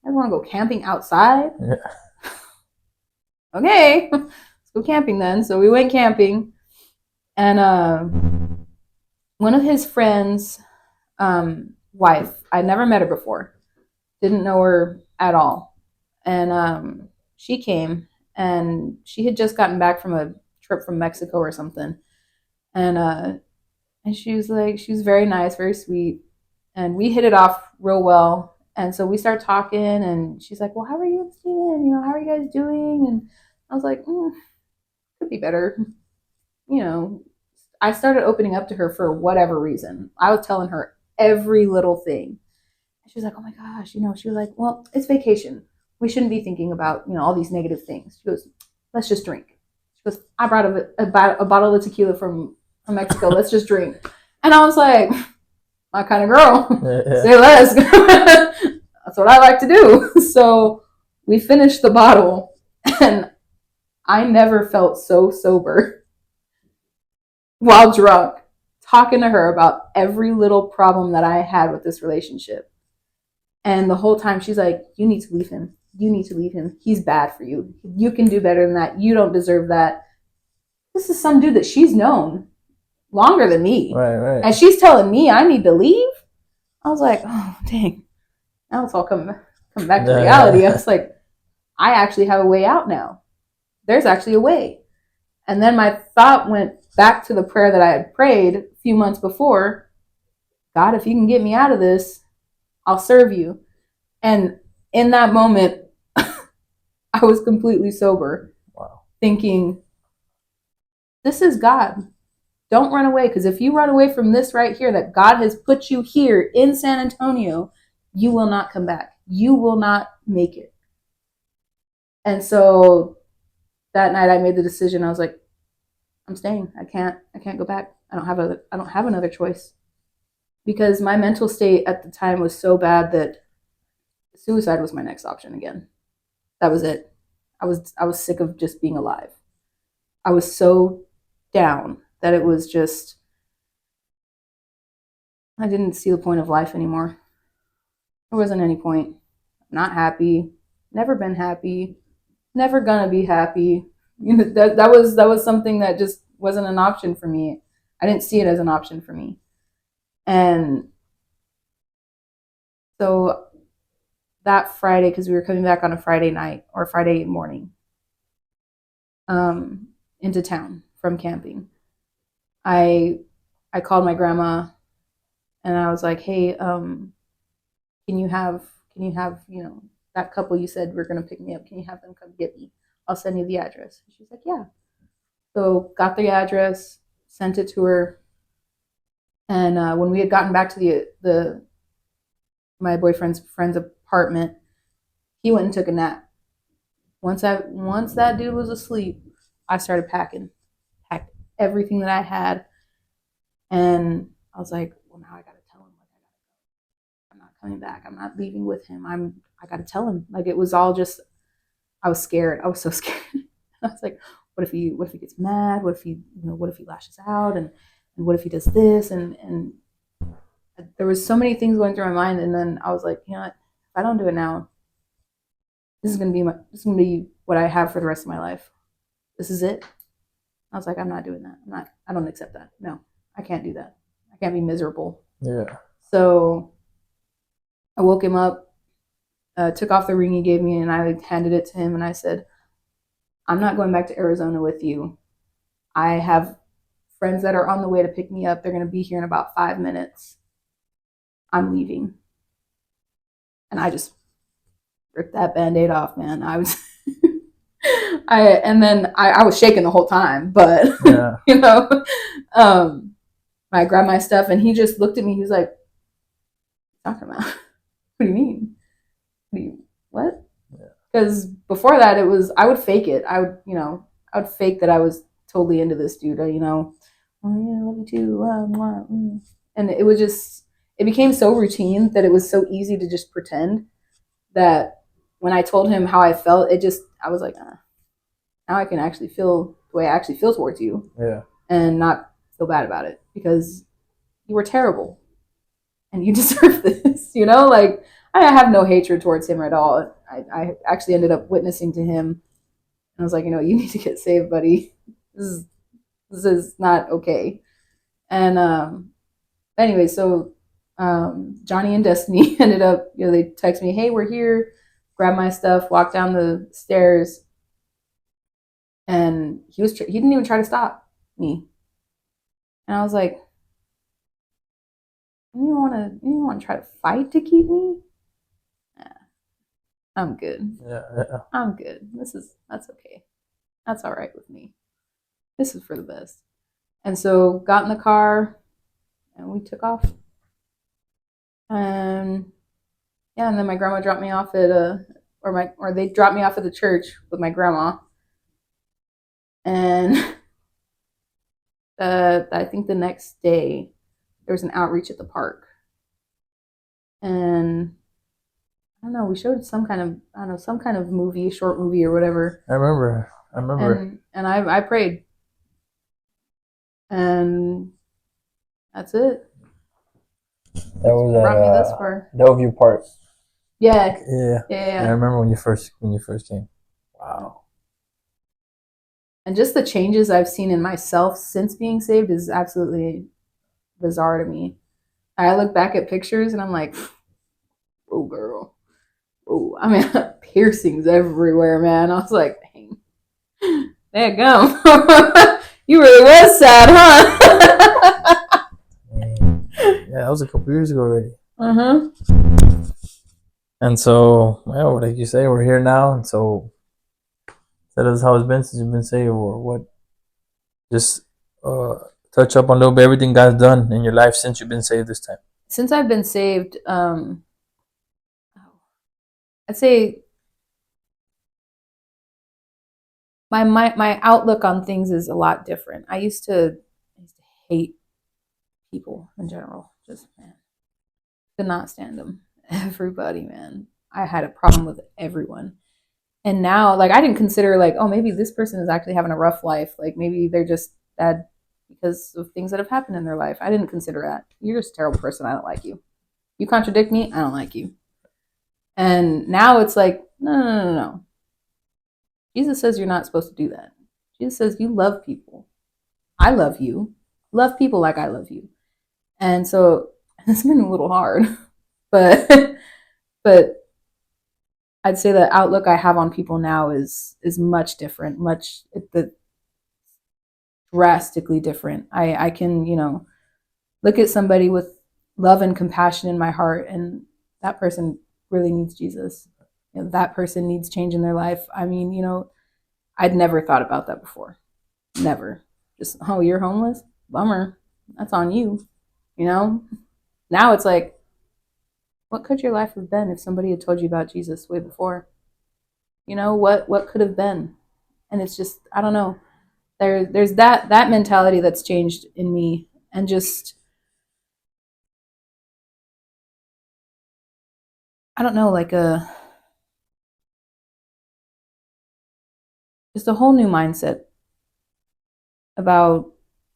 I want to go camping outside. Yeah. Okay, let's go camping then. So we went camping, and one of his friends' wife, I'd never met her before, didn't know her at all, and she came, and she had just gotten back from a trip from Mexico or something, and she was very nice, very sweet, and we hit it off real well. And so we start talking, and she's like, well, how are you and Steven? How are you guys doing? And I was like, could be better. I started opening up to her for whatever reason. I was telling her every little thing. And she was like, oh my gosh, she was like, well, it's vacation. We shouldn't be thinking about, all these negative things. She goes, let's just drink. She goes, I brought a bottle of tequila from Mexico. Let's just drink. And I was like, my kind of girl. Yeah. Say less. That's what I like to do. So we finished the bottle, and I never felt so sober while drunk, talking to her about every little problem that I had with this relationship. And the whole time she's like, you need to leave him. You need to leave him. He's bad for you. You can do better than that. You don't deserve that. This is some dude that she's known longer than me. Right. And she's telling me I need to leave. I was like, oh, dang. Now it's all come back to reality. I was like, I actually have a way out now. There's actually a way. And then my thought went back to the prayer that I had prayed a few months before. God, if you can get me out of this, I'll serve you. And in that moment, I was completely sober. Wow. Thinking, this is God. Don't run away, because if you run away from this right here, that God has put you here in San Antonio, you will not come back. You will not make it. And so that night I made the decision. I was like, I'm staying. I can't go back. I don't have another choice. Because my mental state at the time was so bad that suicide was my next option again. That was it. I was sick of just being alive. I was so down that it was just, I didn't see the point of life anymore. There wasn't any point. Not happy. Never been happy. Never gonna be happy. That was something that just wasn't an option for me. I didn't see it as an option for me. And so that Friday, because we were coming back on a Friday night or Friday morning, into town from camping, I called my grandma, and I was like, hey, can you have that couple you said were gonna pick me up, can you have them come get me? I'll send you the address. She's like, yeah. So got the address, sent it to her, and when we had gotten back to my boyfriend's friend's apartment, he went and took a nap. Once that dude was asleep, I started packed everything that I had, and I was like, well, now I gotta tell him, I'm not coming back. I'm not leaving with him. I gotta tell him. Like, it was all just, I was scared. I was so scared. I was like, what if he gets mad? What if he lashes out? And what if he does this? And there was so many things going through my mind. And then I was like, you know what? If I don't do it now, this is gonna be what I have for the rest of my life. This is it. I was like, I'm not doing that. I don't accept that. No. I can't do that. I can't be miserable. Yeah. So I woke him up, took off the ring he gave me, and I handed it to him, and I said, I'm not going back to Arizona with you. I have friends that are on the way to pick me up. They're going to be here in about 5 minutes. I'm leaving. And I just ripped that Band-Aid off, man. I was I was shaking the whole time, but Yeah. you know, I grabbed my stuff and he just looked at me. He was like, "What are you talking about? What do you mean? What?" Because before that, it was I would fake it. I would fake that I was totally into this dude. Oh yeah, I love you too. And it became so routine that it was so easy to just pretend that when I told him how I felt, I was like, now I can actually feel the way I actually feel towards you. Yeah. And not feel bad about it because you were terrible and you deserve this, like I have no hatred towards him at all. I actually ended up witnessing to him and I was like, you need to get saved, buddy. This is not okay. And anyway, so Johnny and Destiny ended up, they text me, hey, we're here, grab my stuff, walk down the stairs. And he didn't even try to stop me. And I was like, you want to try to fight to keep me? Nah, I'm good. Yeah. I'm good. That's okay. That's all right with me. This is for the best. And so got in the car and we took off. And yeah, and then my grandma dropped me off at or they dropped me off at the church with my grandma. And I think the next day there was an outreach at the park. And I don't know, we showed some kind of movie, short movie or whatever. I remember. And I prayed. And that's it. That was brought me this far. Bellevue Park. Yeah. Yeah. Yeah. I remember when you first came. Wow. And just the changes I've seen in myself since being saved is absolutely bizarre to me. I look back at pictures and I'm like, oh girl. Oh, I mean, piercings everywhere, man. I was like, dang. There you go. You really was sad, huh? Yeah, that was a couple years ago already. Uh-huh. And so, well, like you say, we're here now. And so, tell us how it's been since you've been saved, or what. Just touch up on a little bit everything God's done in your life since you've been saved this time. Since I've been saved, I'd say my outlook on things is a lot different. I used to hate people in general. Just, man, could not stand them. Everybody, man. I had a problem with everyone. And now, like, I didn't consider, like, oh, maybe this person is actually having a rough life. Like, maybe they're just bad because of things that have happened in their life. I didn't consider that. You're just a terrible person. I don't like you. You contradict me. I don't like you. And now it's like, no. Jesus says you're not supposed to do that. Jesus says you love people. I love you. Love people like I love you. And so it's been a little hard, but I'd say the outlook I have on people now is much different, drastically different. I can, look at somebody with love and compassion in my heart, and that person really needs Jesus. That person needs change in their life. I mean, I'd never thought about that before. Never. Just, oh, you're homeless? Bummer. That's on you. Now it's like, what could your life have been if somebody had told you about Jesus way before? What could have been? And it's just, I don't know. There's that mentality that's changed in me, and just, I don't know, like just a whole new mindset about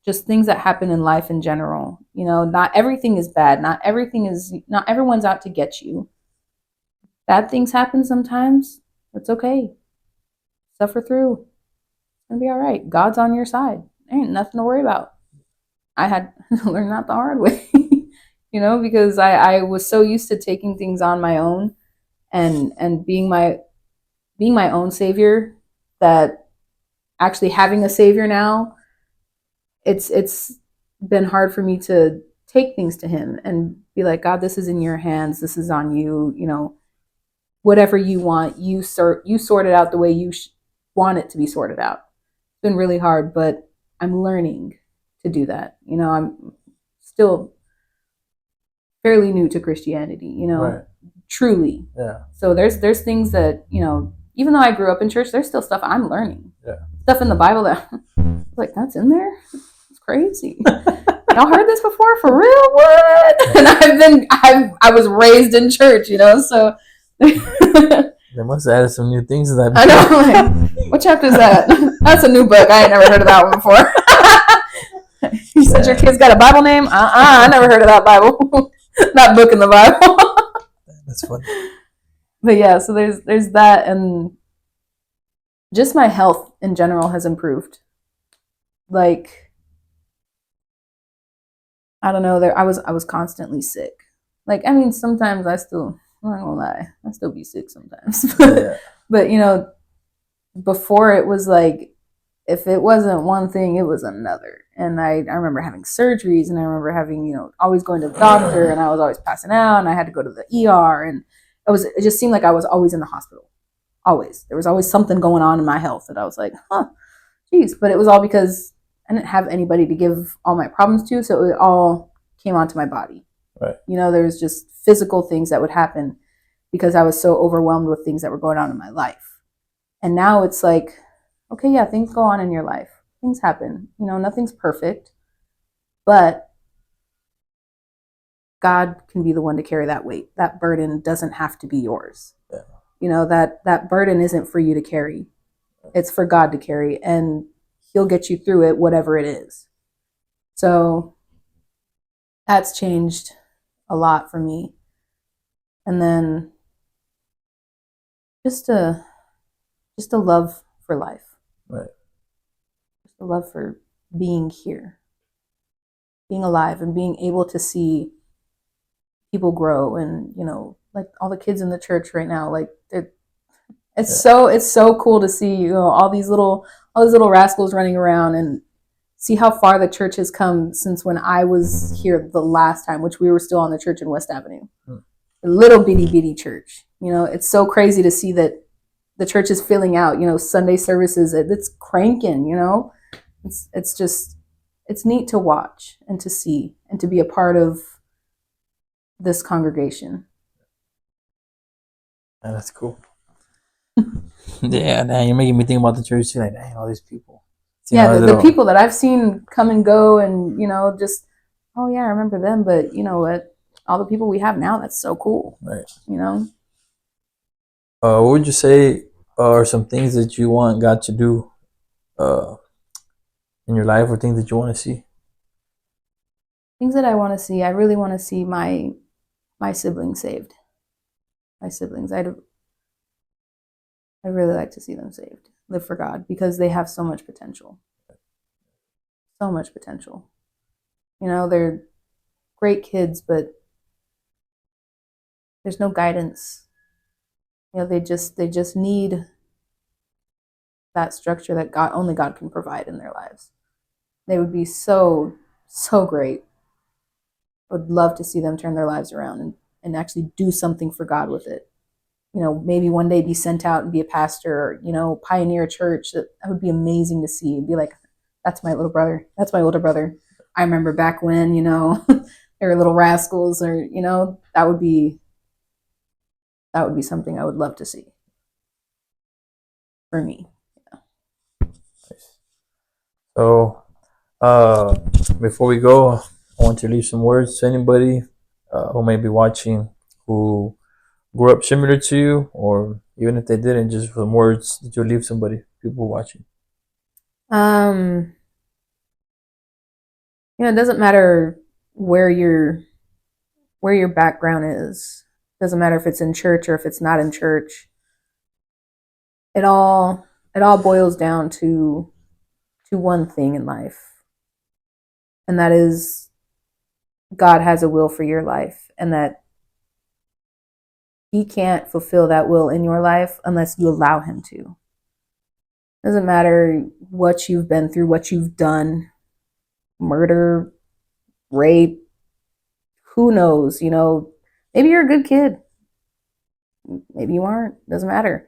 just things that happen in life in general. Not everything is bad. Not everyone's out to get you. Bad things happen sometimes. It's okay. Suffer through. It's gonna be all right. God's on your side. There ain't nothing to worry about. I had to learn that the hard way, you know, because I was so used to taking things on my own and being my own savior that actually having a savior now, it's been hard for me to take things to him and be like, God, this is in your hands. This is on you. You know, whatever you want, you sort it out the way you want it to be sorted out. It's been really hard, but I'm learning to do that. You know, I'm still fairly new to Christianity, you know, Right. truly. Yeah. So there's things that, you know, even though I grew up in church, there's still stuff I'm learning. Yeah. Stuff in the Bible that like, that's in there? It's crazy. Y'all heard this before? For real? What? And I was raised in church, you know, so They must have added some new things to that. I know, like, what chapter is that? That's a new book. I ain't never heard of that one before. You said your kid's got a Bible name? I never heard of that Bible. That book in the Bible. That's funny. But yeah, so there's that, and just my health in general has improved. Like, I don't know, I was constantly sick. Like, I mean, sometimes I'm not gonna lie, I still be sick sometimes. Yeah. But you know, before it was like, if it wasn't one thing, it was another. And I remember having surgeries, and I remember having, you know, always going to the doctor, and I was always passing out, and I had to go to the ER, and it just seemed like I was always in the hospital. Always. There was always something going on in my health that I was like, geez. But it was all because I didn't have anybody to give all my problems to, so it all came onto my body. Right. You know, there's just physical things that would happen because I was so overwhelmed with things that were going on in my life. And now it's like, okay, yeah, things go on in your life. Things happen. You know, nothing's perfect. But God can be the one to carry that weight. That burden doesn't have to be yours. Yeah. You know, that burden isn't for you to carry. It's for God to carry, and he'll get you through it, whatever it is. So that's changed a lot for me. And then just a love for life. Right. Just a love for being here, being alive, and being able to see people grow. And, you know, like all the kids in the church right now, like it's so cool to see, you know, all these little rascals running around, and see how far the church has come since when I was here the last time, which we were still on the church in West Avenue. A little bitty church. You know, it's so crazy to see that the church is filling out, you know, Sunday services, it's cranking, you know. It's just, it's neat to watch and to see and to be a part of this congregation. Yeah, that's cool. Yeah, man, you're making me think about the church too. Like, dang, all these people. Yeah, the people that I've seen come and go, and, you know, just, oh yeah, I remember them. But you know what? All the people we have now, that's so cool. Right. You know? What would you say are some things that you want God to do in your life, or things that you want to see? Things that I want to see. I really want to see my siblings saved. My siblings. I'd really like to see them saved. Live for God, because they have so much potential. So much potential. You know, they're great kids, but there's no guidance. You know, they just need that structure that only God can provide in their lives. They would be so great. I would love to see them turn their lives around and actually do something for God with it. You know, maybe one day be sent out and be a pastor, or, you know, pioneer a church. That would be amazing to see. And be like, that's my little brother. That's my older brother. I remember back when, you know, they were little rascals, or, you know, that would be something I would love to see for me. Yeah. So, before we go, I want to leave some words to anybody who may be watching, who grew up similar to you, or even if they didn't, just some words that you'll leave somebody, people watching. You know, it doesn't matter where your background is. It doesn't matter if it's in church or if it's not in church. It all boils down to one thing in life. And that is, God has a will for your life, and that he can't fulfill that will in your life unless you allow him to. Doesn't matter what you've been through, what you've done, murder, rape, who knows, maybe you're a good kid. Maybe you aren't. Doesn't matter.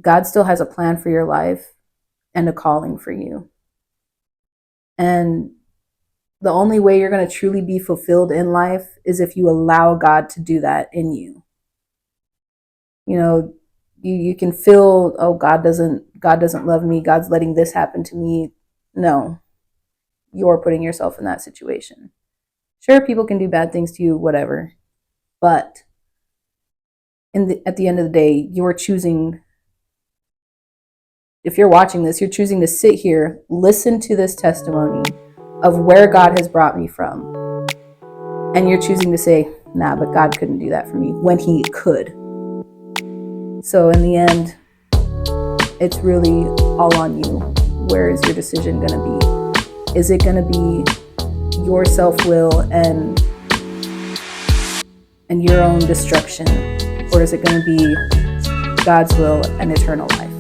God still has a plan for your life and a calling for you. And the only way you're going to truly be fulfilled in life is if you allow God to do that in you. You can feel, oh, God doesn't love me. God's letting this happen to me. No, you're putting yourself in that situation. Sure, people can do bad things to you, whatever. But at the end of the day, you're choosing. If you're watching this, you're choosing to sit here, listen to this testimony of where God has brought me from. And you're choosing to say, nah, but God couldn't do that for me, when he could. So in the end, it's really all on you. Where is your decision going to be? Is it going to be your self-will and your own destruction? Or is it going to be God's will and eternal life?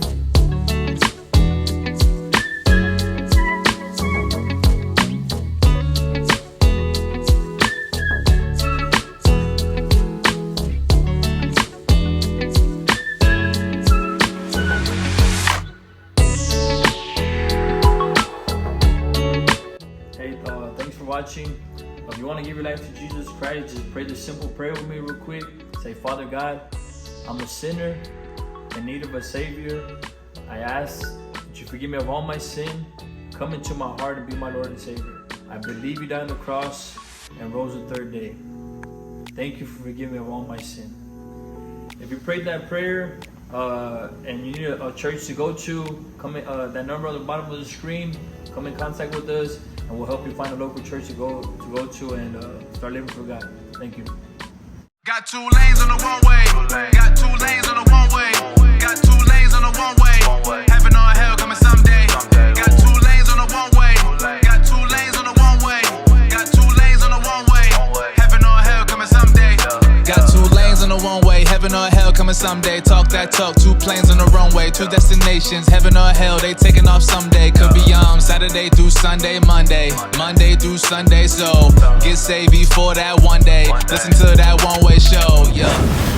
Thanks for watching. If you want to give your life to Jesus Christ, just pray this simple prayer with me real quick. Say, Father God, I'm a sinner in need of a Savior. I ask that you forgive me of all my sin. Come into my heart and be my Lord and Savior. I believe you died on the cross and rose the third day. Thank you for forgiving me of all my sin. If you prayed that prayer and you need a church to go to, come in, that number on the bottom of the screen, come in contact with us, and we'll help you find a local church to go to and start living for God. Thank you. Got 2 lanes on the one way. Got 2 lanes on the one way. Got 2 lanes on the one way. Heaven or hell coming someday. Got 2 lanes on the one way. Got 2 lanes on the one way. Got 2 lanes on the one way. Heaven or hell coming someday. Got 2 lanes on the one way. Heaven or hell coming someday. Talk that talk. 2 planes on the runway. 2 destinations. Heaven or hell. They taking off someday. Could be Saturday through Sunday, Monday through Sunday. So get saved before that one day. Listen to that one way show. Yeah.